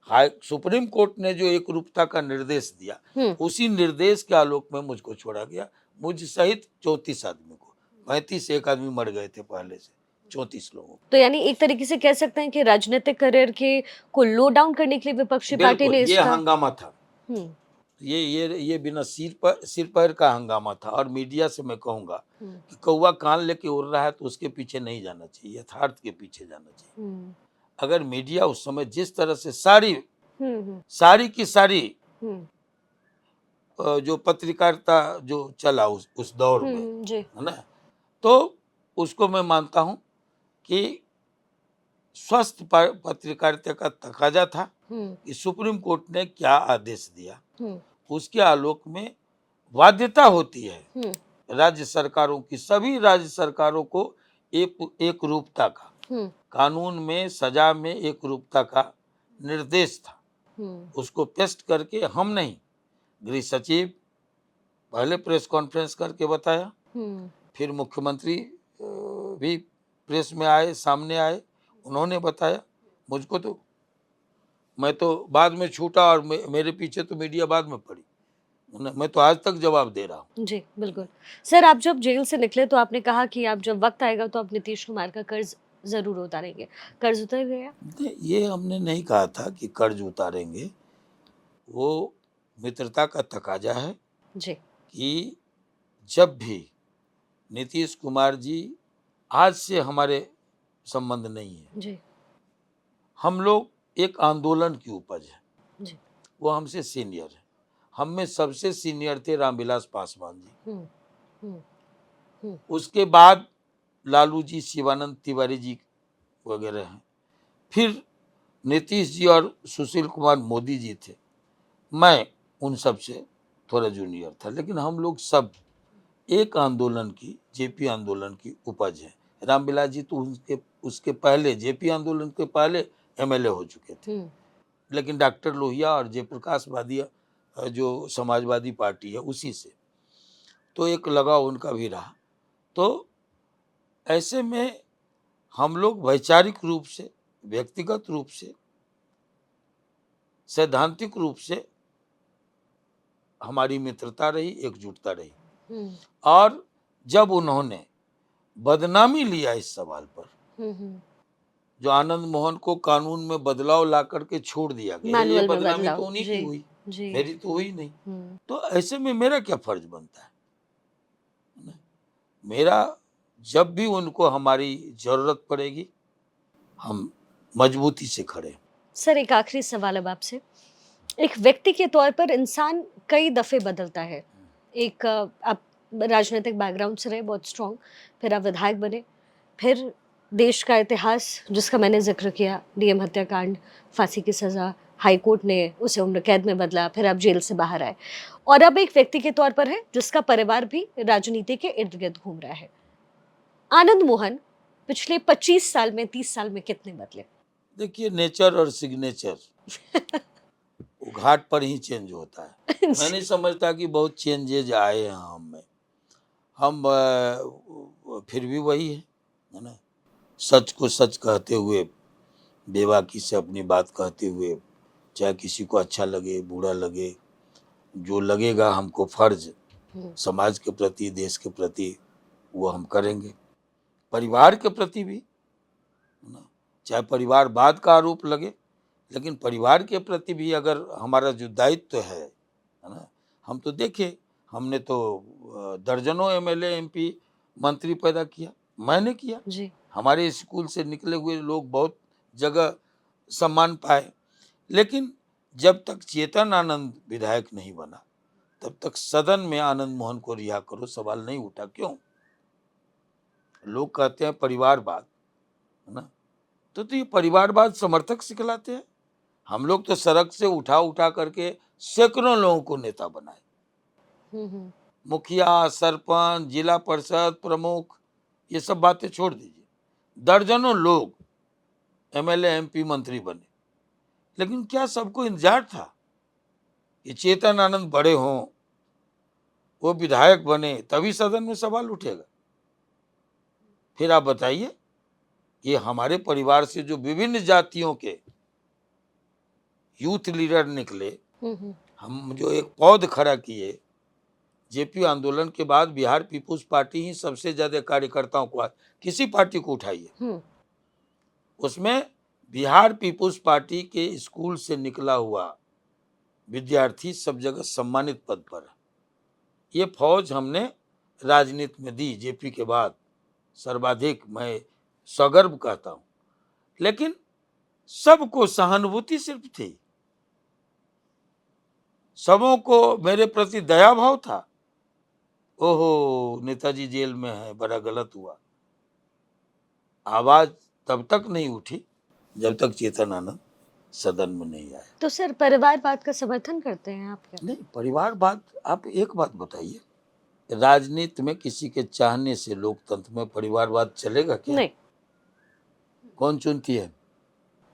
हाई सुप्रीम कोर्ट ने जो एक रूपता का निर्देश दिया, उसी निर्देश के आलोक में मुझको छोड़ा गया, मुझ सहित 34 आदमी को। 35 एक आदमी मर गए थे पहले से, 34 लोगों को। तो यानी एक तरीके से कह सकते हैं कि राजनीतिक करियर के को लो डाउन करने के लिए विपक्षी पार्टी बिल्कुल ने ये इसका हंगामा था, ये बिना सिर पैर का हंगामा था। और मीडिया से मैं कहूंगा कि कौवा कान लेके उड़ रहा है तो उसके पीछे नहीं जाना चाहिए, यथार्थ के पीछे जाना चाहिए। अगर मीडिया उस समय जिस तरह से सारी की सारी जो पत्रकारिता जो चला उस दौर में, जी। है ना, तो उसको मैं मानता हूं कि स्वस्थ पत्रकारिता का तकाजा था कि सुप्रीम कोर्ट ने क्या आदेश दिया, उसके आलोक में बाध्यता होती है राज्य सरकारों की, सभी राज्य सरकारों को एक रूपता का, कानून में सजा में एक रूपता का निर्देश था। उसको पेस्ट करके हम नहीं, गृह सचिव पहले प्रेस कॉन्फ्रेंस करके बताया, फिर मुख्यमंत्री भी प्रेस में आए, सामने आए, उन्होंने बताया। मुझको तो, मैं तो बाद में छूटा और मेरे पीछे तो मीडिया बाद में पड़ी, मैं तो आज तक जवाब दे रहा हूँ। जी, बिल्कुल। सर, आप जब जेल से निकले तो आपने कहा कि आप जब वक्त आएगा तो आप नीतीश कुमार का कर्ज जरूर उतारेंगे। कर्ज उतर गया? ये हमने नहीं कहा था कि कर्ज उतारेंगे, वो मित्रता का तकाजा है जी। कि जब भी नीतीश कुमार जी, आज से हमारे संबंध नहीं है, जी। हम लोग एक आंदोलन की उपज है, जी। वो हमसे सीनियर है। हम में सबसे सीनियर थे रामविलास पासवान जी, हम्म, हम्म, हम्म, उसके बाद लालू जी, शिवानंद तिवारी जी वगैरह हैं, फिर नीतीश जी और सुशील कुमार मोदी जी थे। मैं उन सब से थोड़ा जूनियर था, लेकिन हम लोग सब एक आंदोलन की, जेपी आंदोलन की उपज है। रामविलास जी तो उसके उसके पहले, जेपी आंदोलन के पहले एमएलए हो चुके थे, हम्म, लेकिन डॉक्टर लोहिया और जयप्रकाश वादिया जो समाजवादी पार्टी है उसी से, तो एक लगाव उनका भी रहा। तो ऐसे में हम लोग वैचारिक रूप से, व्यक्तिगत रूप से, सैद्धांतिक रूप से हमारी मित्रता रही, एकजुटता रही। हम्म, और जब उन्होंने बदनामी लिया इस सवाल पर, हम्म, जो आनंद मोहन को कानून में बदलाव ला करके छोड़ दिया गया, ये मैनुअल में बदनामी बदलाव। तो उन्हीं की जी। हुई, जी। मेरी तो हुई नहीं। हम्म, तो ऐसे में मेरा क्या फर्ज बनता है ना? मेरा, जब भी उनको हमारी जरूरत पड़ेगी, हम मजबूती से खड़े हैं। सर एक आखिरी सवाल अब आपसे। एक व्यक्ति के तौर पर इंसान कई दफे बदलता है। एक आप राजनीतिक बैकग्राउंड से रहे, बहुत स्ट्रांग, फिर आप विधायक बने, फिर देश का इतिहास जिसका मैंने जिक्र किया, डीएम हत्याकांड, फांसी की सजा, हाई कोर्ट ने उसे उम्र कैद में बदला, फिर आप जेल से बाहर आए, और अब एक व्यक्ति के तौर पर है जिसका परिवार भी राजनीति के इर्द गिर्द घूम रहा है। आनंद मोहन पिछले 25 साल में, 30 साल में कितने बदले? देखिए, नेचर और सिग्नेचर वो घाट पर ही चेंज होता है। मैं नहीं समझता कि बहुत चेंजेज आए हैं हम में। हम फिर भी वही है ना? सच को सच कहते हुए, बेबाकी से अपनी बात कहते हुए, चाहे किसी को अच्छा लगे, बुरा लगे, जो लगेगा हमको फर्ज समाज के प्रति, देश के प्रति, वो हम करेंगे। परिवार के प्रति भी, है ना? चाहे परिवारवाद का आरोप लगे, लेकिन परिवार के प्रति भी अगर हमारा जो दायित्व है ना? हम तो देखे, हमने तो दर्जनों एमएलए, एमपी, मंत्री पैदा किया, मैंने किया। जी। हमारे स्कूल से निकले हुए लोग बहुत जगह सम्मान पाए, लेकिन जब तक चेतन आनंद विधायक नहीं बना, तब तक सदन में आनंद मोहन को रिहा करो सवाल नहीं उठा। क्यों? लोग कहते हैं परिवारवाद, है ना? तो ये परिवारवाद समर्थक सिखलाते हैं। हम लोग तो सड़क से उठा उठा करके सैकड़ों लोगों को नेता बनाए, हम्म, मुखिया, सरपंच, जिला परिषद प्रमुख, ये सब बातें छोड़ दीजिए, दर्जनों लोग एमएलए, एमपी, मंत्री बने। लेकिन क्या सबको इंतजार था कि चेतन आनंद बड़े हों, वो विधायक बने, तभी सदन में सवाल उठेगा? फिर आप बताइए, ये हमारे परिवार से जो विभिन्न जातियों के यूथ लीडर निकले, हम जो एक पौध खड़ा किए, जेपी आंदोलन के बाद बिहार पीपुल्स पार्टी ही सबसे ज्यादा कार्यकर्ताओं को, किसी पार्टी को उठाइए, उसमें बिहार पीपुल्स पार्टी के स्कूल से निकला हुआ विद्यार्थी सब जगह सम्मानित पद पर है। ये फौज हमने राजनीति में दी, जेपी के बाद सर्वाधिक, मैं सगर्व कहता हूं। लेकिन सबको सहानुभूति सिर्फ थी, सबों को मेरे प्रति दया भाव था। ओहो, नेताजी जेल में है, बड़ा गलत हुआ। आवाज तब तक नहीं उठी जब तक चेतन आनंद सदन में नहीं आया। तो सर परिवारवाद का समर्थन करते हैं आप क्या? नहीं, परिवारवाद, आप एक बात बताइए, राजनीति में किसी के चाहने से लोकतंत्र में परिवारवाद चलेगा क्या? नहीं, कौन चुनती है?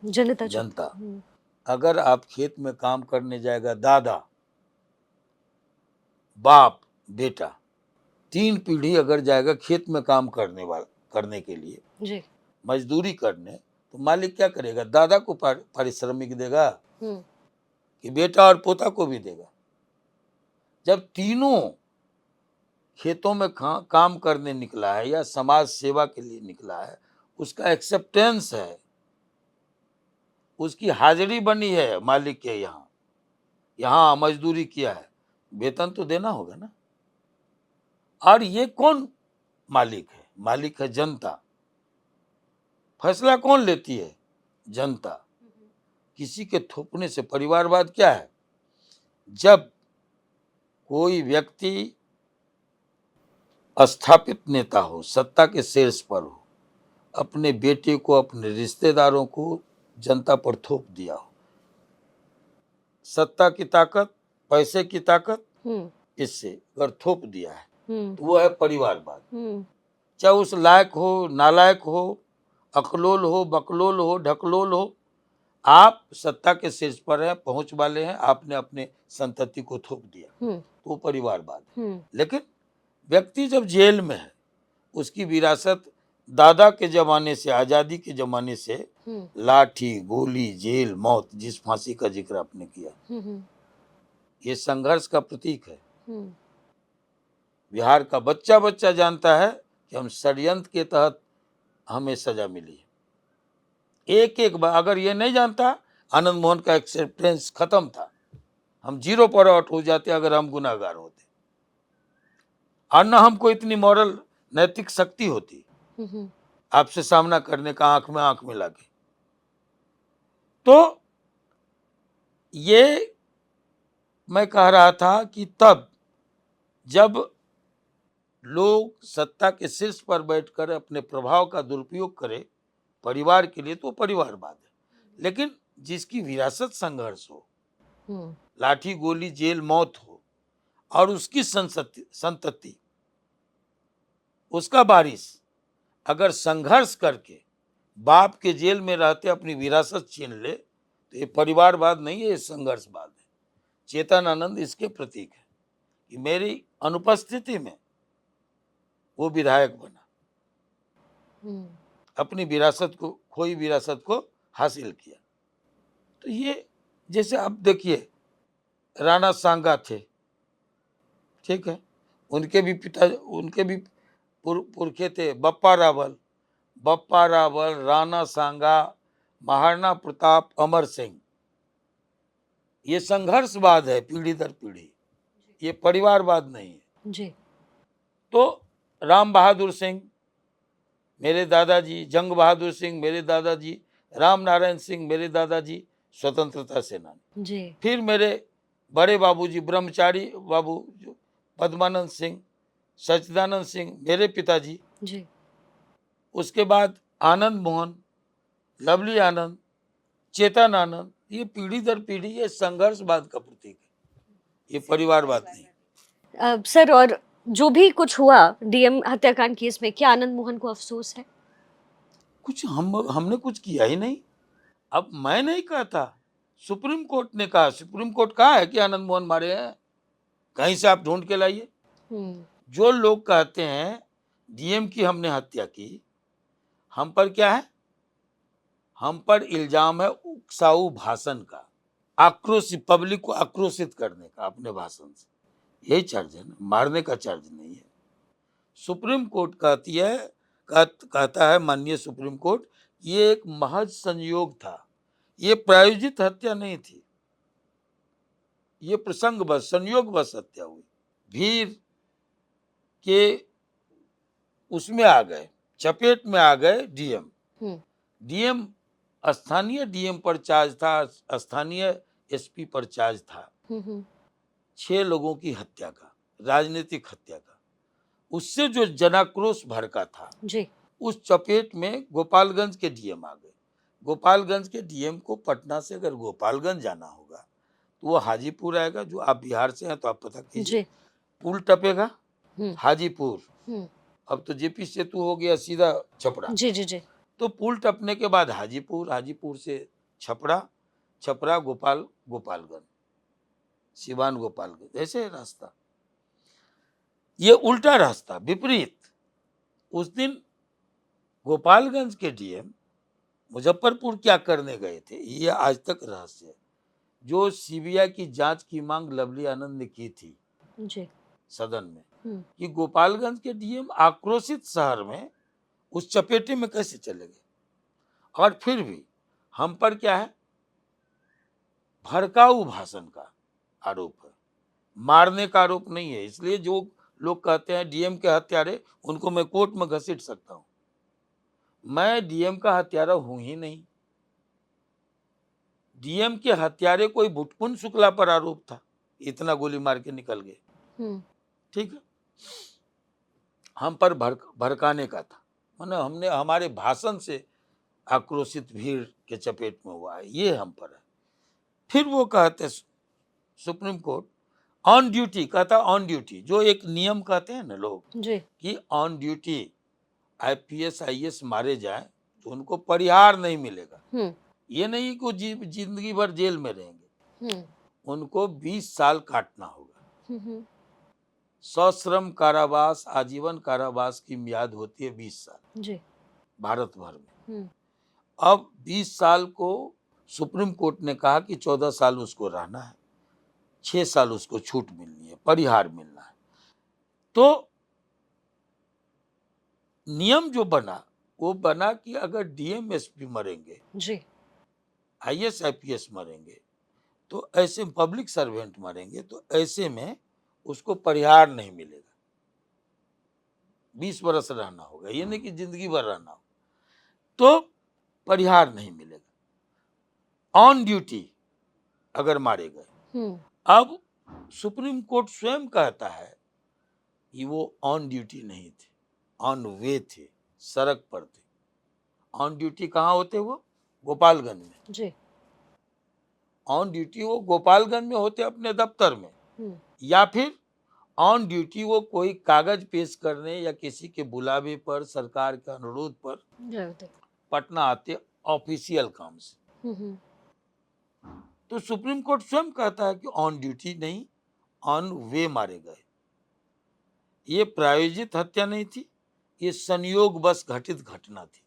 जनता चुनती जनता। है। अगर आप खेत में काम करने जाएगा, दादा, बाप, बेटा, 3 पीढ़ी अगर जाएगा खेत में काम करने के लिए, जी। मजदूरी करने, तो मालिक क्या करेगा? दादा को पारिश्रमिक देगा कि बेटा और पोता को भी देगा? जब तीनों खेतों में काम करने निकला है या समाज सेवा के लिए निकला है, उसका एक्सेप्टेंस है, उसकी हाजिरी बनी है मालिक के यहाँ, यहाँ मजदूरी किया है, वेतन तो देना होगा ना। और ये कौन मालिक है? मालिक है जनता। फैसला कौन लेती है? जनता। किसी के थोपने से परिवारवाद क्या है? जब कोई व्यक्ति स्थापित नेता हो, सत्ता के शीर्ष पर हो, अपने बेटे को, अपने रिश्तेदारों को जनता पर थोप दिया हो। सत्ता की ताकत, पैसे की ताकत, इससे अगर थोप दिया है तो वो है परिवारवाद। चाहे उस लायक हो, नालायक हो, अकलोल हो, बकलोल हो, ढकलोल हो, आप सत्ता के शीर्ष पर हैं, पहुंच वाले हैं, आपने अपने संतति को थोप दिया तो वो परिवारवाद है। लेकिन व्यक्ति जब जेल में है, उसकी विरासत दादा के जमाने से, आजादी के जमाने से लाठी, गोली, जेल, मौत, जिस फांसी का जिक्र आपने किया, ये संघर्ष का प्रतीक है। बिहार का बच्चा बच्चा जानता है कि हम षड्यंत्र के तहत हमें सजा मिली है। एक एक बार अगर ये नहीं जानता, आनंद मोहन का एक्सेप्टेंस खत्म था, हम 0 पर आउट हो जाते अगर हम गुनाहगार होते, और न हमको इतनी मॉरल नैतिक शक्ति होती आपसे सामना करने का, आंख में लाके। तो ये मैं कह रहा था कि तब जब लोग सत्ता के शीर्ष पर बैठकर अपने प्रभाव का दुरुपयोग करें परिवार के लिए, तो परिवारवाद है। लेकिन जिसकी विरासत संघर्ष हो, लाठी, गोली, जेल, मौत हो, और उसकी संतति, उसका वारिस अगर संघर्ष करके बाप के जेल में रहते अपनी विरासत छीन ले, तो ये परिवारवाद नहीं है, ये संघर्षवाद है। चेतन आनंद इसके प्रतीक है कि मेरी अनुपस्थिति में वो विधायक बना, अपनी विरासत को, खोई विरासत को हासिल किया। तो ये जैसे आप देखिए, राणा सांगा थे, ठीक है, उनके भी पिता, उनके भी पुरखे थे बप्पा रावल, राणा सांगा, महाराणा प्रताप, अमर सिंह। ये संघर्षवाद है पीढ़ी दर पीढ़ी, ये परिवारवाद नहीं है जी। तो राम बहादुर सिंह मेरे दादाजी, जंग बहादुर सिंह मेरे दादाजी, राम नारायण सिंह मेरे दादाजी स्वतंत्रता सेनानी जी। फिर मेरे बड़े बाबूजी ब्रह्मचारी बाबू पद्मानंद सिंह, सच्चिदानंद सिंह मेरे पिताजी जी। उसके बाद आनंद मोहन, लवली आनंद, चेतन आनंद, ये पीढ़ी दर पीढ़ी ये संघर्षवाद का प्रतीक है, ये परिवारवाद नहीं। सर, और जो भी कुछ हुआ डीएम हत्याकांड केस में, क्या आनंद मोहन को अफसोस है? कुछ हमने कुछ किया ही नहीं। अब मैं नहीं कहता, सुप्रीम कोर्ट ने कहा, सुप्रीम कोर्ट कहा है कि आनंद मोहन मारे हैं, कहीं से आप ढूंढ के लाइए। जो लोग कहते हैं डीएम की हमने हत्या की, हम पर क्या है, हम पर इल्जाम है उकसाऊ भाषण का, आक्रोशित, पब्लिक को आक्रोशित करने का अपने भाषण से, यही चार्ज है ना, मारने का चार्ज नहीं है। सुप्रीम कोर्ट कहती है, कहता है माननीय सुप्रीम कोर्ट, ये एक महज संयोग था, ये प्रायोजित हत्या नहीं थी, ये प्रसंगवश, संयोगवश हत्या हुई। भीड़ के उसमें आ गए, चपेट में आ गए डीएम। डीएम, स्थानीय डीएम पर चार्ज था, स्थानीय एसपी पर चार्ज था 6 लोगों की हत्या का, राजनीतिक हत्या का। उससे जो जनाक्रोश भड़का था जी, उस चपेट में गोपालगंज के डीएम आ गए। गोपालगंज के डीएम को पटना से अगर गोपालगंज जाना होगा तो वो हाजीपुर आएगा, जो आप बिहार से हैं तो आप पता कीजिए, पुल टपेगा हाजीपुर, अब तो जेपी सेतु हो गया सीधा छपरा जी जी जी। तो पुल टपने के बाद हाजीपुर, हाजीपुर से छपरा, छपरा गोपालगंज, सिवान गोपालगंज, ऐसे रास्ता, ये उल्टा रास्ता, विपरीत। उस दिन गोपालगंज के डीएम मुजफ्फरपुर क्या करने गए थे, ये आज तक रहस्य है। जो सीबीआई की जांच की मांग लवली आनंद ने की थी जी सदन में, कि गोपालगंज के डीएम आक्रोशित शहर में उस चपेटे में कैसे चले गए, और फिर भी हम पर क्या है, भड़काऊ भाषण का आरोप है, मारने का आरोप नहीं है। इसलिए जो लोग कहते हैं डीएम के हत्यारे, उनको मैं कोर्ट में घसीट सकता हूं। मैं डीएम का हत्यारा हूं ही नहीं, डीएम के हत्यारे कोई भुटकुन शुक्ला पर आरोप था, इतना गोली मार के निकल गए, ठीक है। हम पर भड़काने का था, माने हमने हमारे भाषण से आक्रोशित भीड़ के चपेट में हुआ है, ये हम पर है। फिर वो कहते सुप्रीम कोर्ट ऑन ड्यूटी, कहता ऑन ड्यूटी, जो एक नियम कहते हैं ना लोग जी कि ऑन ड्यूटी आईपीएस आईएएस मारे जाए तो उनको परिहार नहीं मिलेगा। ये नहीं कि वो जिंदगी भर जेल में रहेंगे, उनको 20 साल काटना होगा। सश्रम कारावास, आजीवन कारावास की मियाद होती है 20 साल जी भारत भर में। अब 20 साल को सुप्रीम कोर्ट ने कहा कि 14 साल उसको रहना है, 6 साल उसको छूट मिलनी है, परिहार मिलना है। तो नियम जो बना वो बना कि अगर डीएम एसपी मरेंगे जी आईएएस आईपीएस मरेंगे तो ऐसे पब्लिक सर्वेंट मरेंगे तो ऐसे में उसको परिहार नहीं मिलेगा, 20 वर्ष रहना होगा, ये नहीं कि जिंदगी भर रहना हो, तो परिहार नहीं मिलेगा ऑन ड्यूटी अगर मारे गए। अब सुप्रीम कोर्ट स्वयं कहता है कि वो ऑन ड्यूटी नहीं थे, ऑन वे थे, सड़क पर थे। ऑन ड्यूटी कहाँ होते वो? गोपालगंज में जी ऑन ड्यूटी वो गोपालगंज में होते अपने दफ्तर में, या फिर ऑन ड्यूटी वो कोई कागज पेश करने या किसी के बुलावे पर, सरकार के अनुरोध पर पटना आते ऑफिशियल काम से। तो सुप्रीम कोर्ट स्वयं कहता है कि ऑन ड्यूटी नहीं, ऑन वे मारे गए। ये प्रायोजित हत्या नहीं थी, ये संयोग बस घटित घटना थी।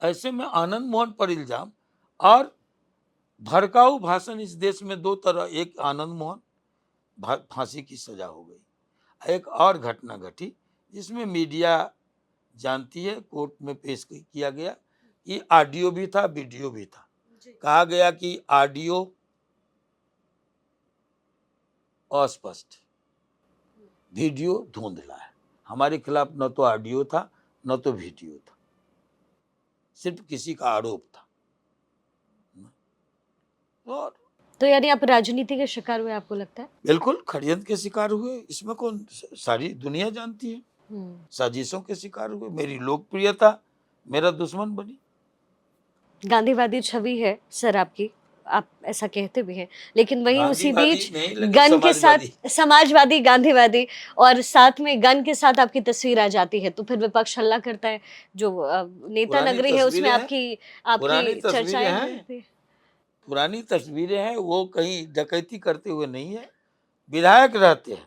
ऐसे में आनंद मोहन पर इल्जाम और भड़काऊ भाषण, इस देश में दो तरह, एक आनंद मोहन फांसी की सजा हो गई, एक और घटना घटी जिसमें मीडिया जानती है, कोर्ट में पेश किया गया, ये ऑडियो भी था वीडियो भी था। कहा गया कि ऑडियो अस्पष्ट, वीडियो धुंधला है। हमारे खिलाफ न तो ऑडियो था न तो वीडियो था, सिर्फ किसी का आरोप था। और तो यानी आप राजनीति के शिकार हुए, आपको लगता है? बिल्कुल षड्यंत्र के शिकार हुए, इसमें कौन, सारी दुनिया जानती है। साजिशों के शिकार हुए, मेरी लोकप्रियता मेरा दुश्मन बनी। गांधीवादी छवि है सर आपकी, आप ऐसा कहते भी हैं, लेकिन वहीं उसी गांधीवादी बीच नहीं, लेकिन गन के साथ समाजवादी। समाजवादी, गांधीवादी, और साथ में गन के साथ आपकी तस्वीर आ जाती है तो फिर विपक्ष हल्ला करता है। जो नेता पुरानी नगरी है उसमें तस्वीरें हैं, आपकी पुरानी आपकी तस्वीरें चर्चाएं हैं, होती हैं। पुरानी तस्वीरें हैं। वो कहीं डकैती करते हुए नहीं है, विधायक रहते हैं,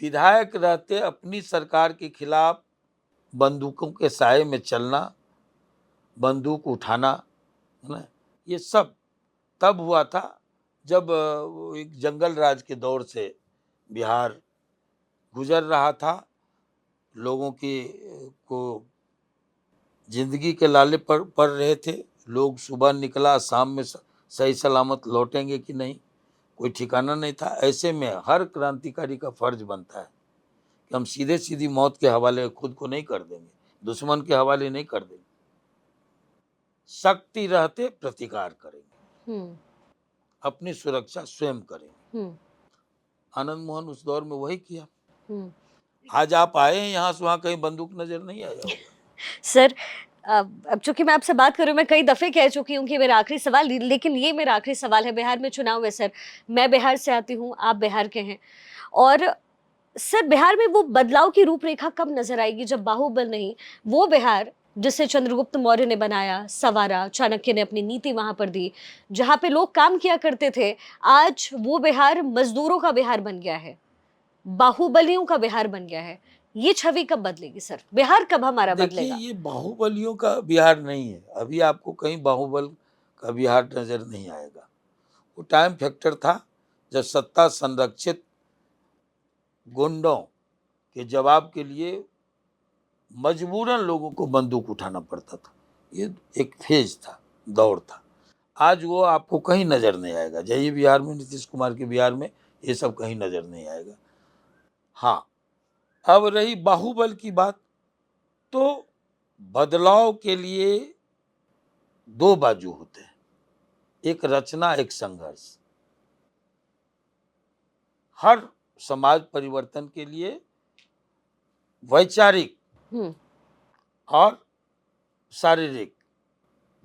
विधायक रहते अपनी सरकार के खिलाफ बंदूकों के साए में चलना, बंदूक उठाना, है ना, ये सब तब हुआ था जब वो एक जंगल राज के दौर से बिहार गुजर रहा था। लोगों की को जिंदगी के लाले पड़ रहे थे। लोग सुबह निकला, शाम में सही सलामत लौटेंगे कि नहीं, कोई ठिकाना नहीं था। ऐसे में हर क्रांतिकारी का फर्ज बनता है कि हम सीधे सीधी मौत के हवाले खुद को नहीं कर देंगे, दुश्मन के हवाले नहीं कर देंगे, शक्ति रहते प्रतिकार करेंगे, अपनी सुरक्षा स्वयं करेंगे। आनंद मोहन उस दौर में वही किया। आज आप आए हैं यहाँ से वहाँ, कहीं बंदूक नजर नहीं आया होगा। सर अब चूंकि मैं आपसे बात कर रही हूँ, मैं कई दफे कह चुकी हूँ कि मेरा आखिरी सवाल, लेकिन ये मेरा आखिरी सवाल है। बिहार में चुनाव है सर, मैं बिहार से आती हूँ, आप बिहार के हैं, और सर बिहार में वो बदलाव की रूपरेखा कब नजर आएगी जब बाहुबल नहीं, वो बिहार जिसे चंद्रगुप्त मौर्य ने बनाया, सवारा, चाणक्य ने अपनी नीति वहां पर दी, जहां पे लोग काम किया करते थे, आज वो बिहार मजदूरों का बिहार बन गया है, बाहुबलियों का बिहार बन गया है। ये छवि कब बदलेगी सर? बिहार कब हमारा देखिए, बदलेगा? ये बाहुबलियों का बिहार नहीं है। अभी आपको कहीं बाहुबल का बिहार नजर नहीं आएगा। वो टाइम फैक्टर था जब सत्ता संरक्षित गुंडों के जवाब के लिए मजबूरन लोगों को बंदूक उठाना पड़ता था। ये एक फेज था, दौर था। आज वो आपको कहीं नजर नहीं आएगा। जाइए बिहार में, नीतीश कुमार के बिहार में ये सब कहीं नजर नहीं आएगा। हाँ, अब रही बाहुबल की बात, तो बदलाव के लिए दो बाजू होते हैं। एक रचना, एक संघर्ष। हर समाज परिवर्तन के लिए वैचारिक हम्म, और शारीरिक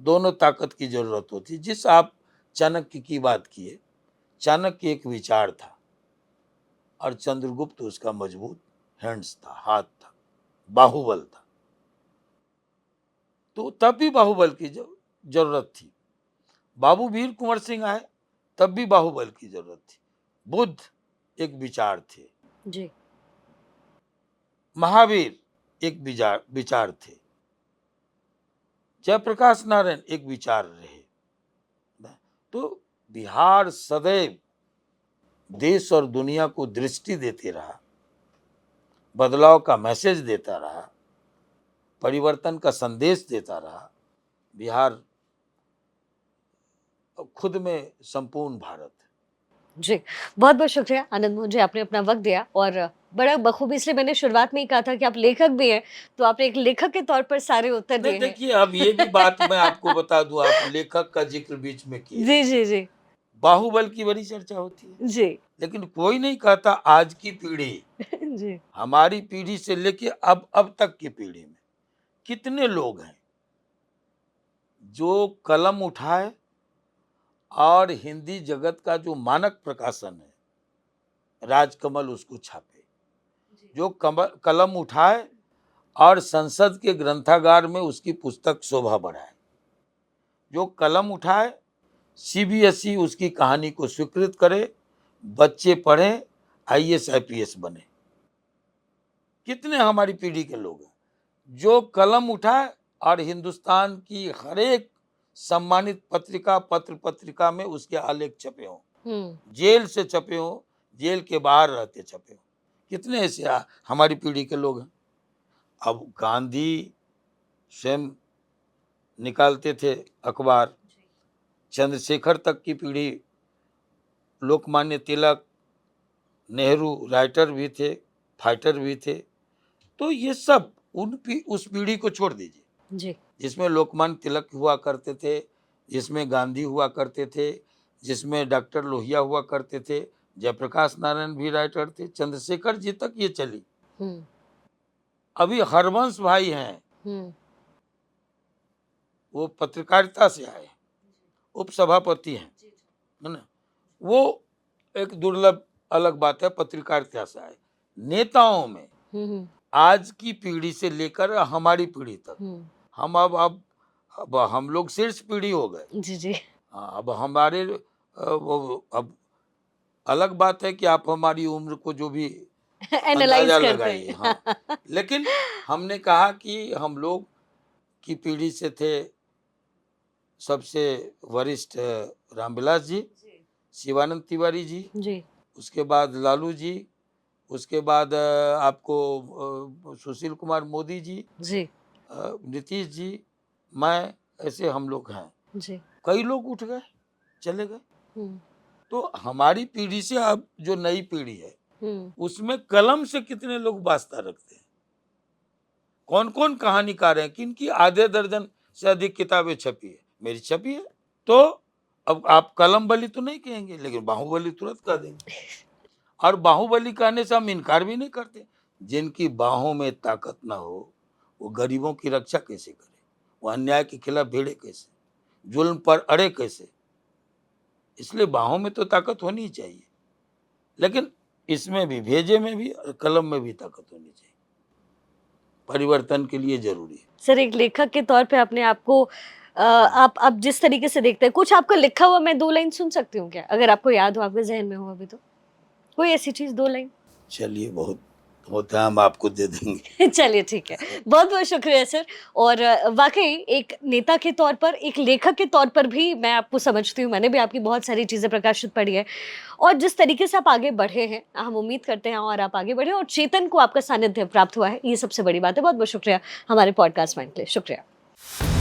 दोनों ताकत की जरूरत होती। जिस आप चाणक्य की बात किए, चाणक्य एक विचार था और चंद्रगुप्त उसका मजबूत हैंड्स था, हाथ था, बाहुबल था। तो तब भी बाहुबल की जरूरत थी। बाबू वीर कुंवर सिंह आए, तब भी बाहुबल की जरूरत थी। बुद्ध एक विचार थे, जी, महावीर एक विचार थे, जयप्रकाश नारायण एक विचार रहे। तो बिहार सदैव देश और दुनिया को दृष्टि देते रहा, बदलाव का मैसेज देता रहा, परिवर्तन का संदेश देता रहा। बिहार खुद में संपूर्ण भारत है। जी। बहुत बहुत शुक्रिया आनंद मोहन जी, आपने अपना वक्त दिया और बड़ा बखूबी, इसलिए मैंने शुरुआत में ही कहा था कि आप लेखक भी हैं, तो आपने एक लेखक के तौर पर सारे उत्तर नहीं दिए हैं। देखिए, अब ये भी बात मैं आपको बता दूं, आप लेखक का जिक्र बीच में किए। जी, जी, जी। बाहुबल की बड़ी चर्चा होती है, जी। लेकिन कोई नहीं कहता आज की पीढ़ी, जी। हमारी पीढ़ी से लेके अब तक की पीढ़ी में कितने लोग हैं जो कलम उठाए और हिंदी जगत का जो मानक प्रकाशन है राजकमल उसको छापे, जो कलम उठाए और संसद के ग्रंथागार में उसकी पुस्तक शोभा बढ़ाए, जो कलम उठाए सीबीएसई उसकी कहानी को स्वीकृत करे, बच्चे पढ़ें, आईएएस आईपीएस बने। कितने हमारी पीढ़ी के लोग हैं जो कलम उठाए और हिंदुस्तान की हर एक सम्मानित पत्रिका में उसके आलेख छपे हों, जेल से छपे हों, जेल के बाहर रहते छपे हों। कितने ऐसे हमारी पीढ़ी के लोग हैं। अब गांधी स्वयं निकालते थे अखबार, चंद्रशेखर तक की पीढ़ी, लोकमान्य तिलक, नेहरू राइटर भी थे, फाइटर भी थे। तो ये सब उस पीढ़ी को छोड़ दीजिए जी। जिसमें लोकमान्य तिलक हुआ करते थे, जिसमें गांधी हुआ करते थे, जिसमें डॉक्टर लोहिया हुआ करते थे, जयप्रकाश नारायण भी राइटर थे, चंद्रशेखर जी तक ये चली। अभी हरवंश भाई हैं, वो पत्रकारिता से आए, उपसभापति हैं, है ना। वो एक दुर्लभ अलग बात है, पत्रकारिता से आए। नेताओं में आज की पीढ़ी से लेकर हमारी पीढ़ी तक, हम अब हम लोग शीर्ष पीढ़ी हो गए। जी, जी। हाँ, अब हमारे अब अलग बात है कि आप हमारी उम्र को जो भी एनालाइज अंदाजा करते लगाइए, हैं। हाँ। लेकिन हमने कहा कि हम लोग की पीढ़ी से थे सबसे वरिष्ठ रामविलास जी, शिवानंद तिवारी जी, जी। उसके बाद लालू जी, उसके बाद आपको सुशील कुमार मोदी जी, जी। नीतीश जी, मैं, ऐसे हम लोग हैं। जी। कई लोग उठ गए, चले गए। हम्म, तो हमारी पीढ़ी से अब जो नई पीढ़ी है हम्म, उसमें कलम से कितने लोग वास्ता रखते हैं, कौन कौन कहानीकार हैं, किनकी आधे दर्जन से अधिक किताबें छपी है, मेरी छपी है। तो अब आप कलम बली तो नहीं कहेंगे, लेकिन बाहुबली तुरंत कह देंगे। और बाहुबली कहने से हम इनकार भी नहीं करते। जिनकी बाहों में ताकत ना हो वो गरीबों की रक्षा कैसे करे, वो अन्याय के खिलाफ भिड़े कैसे, जुल्म पर अड़े कैसे। इसलिए बाहों में तो ताकत होनी ही चाहिए, लेकिन इसमें भी, भेजे में भी और कलम में भी ताकत होनी चाहिए। परिवर्तन के लिए जरूरी है। सर, एक लेखक के तौर पे अपने आप को आप जिस तरीके से देखते हैं, कुछ आपका लिखा हुआ मैं 2 लाइन सुन सकती हूँ क्या? अगर आपको याद हो, आपके ज़हन में हो अभी तो? कोई ऐसी चीज़ 2 लाइन? चलिए, बहुत होता है, हम आपको दे देंगे। चलिए ठीक है। बहुत-बहुत शुक्रिया सर। और वाक़ई एक नेता के तौर पर, एक लेखक के तौर पर भी मैं आपको समझती हूँ, मैंने भी आपकी बहुत सारी चीज़ें प्रकाशित पढ़ी है। और जिस तरीके से आप आगे बढ़े हैं, हम उम्मीद करते हैं और आप आगे बढ़े और चेतन को आपका सानिध्य प्राप्त हुआ है, ये सबसे बड़ी बात है। बहुत-बहुत शुक्रिया हमारे पॉडकास्ट में आने के लिए। शुक्रिया।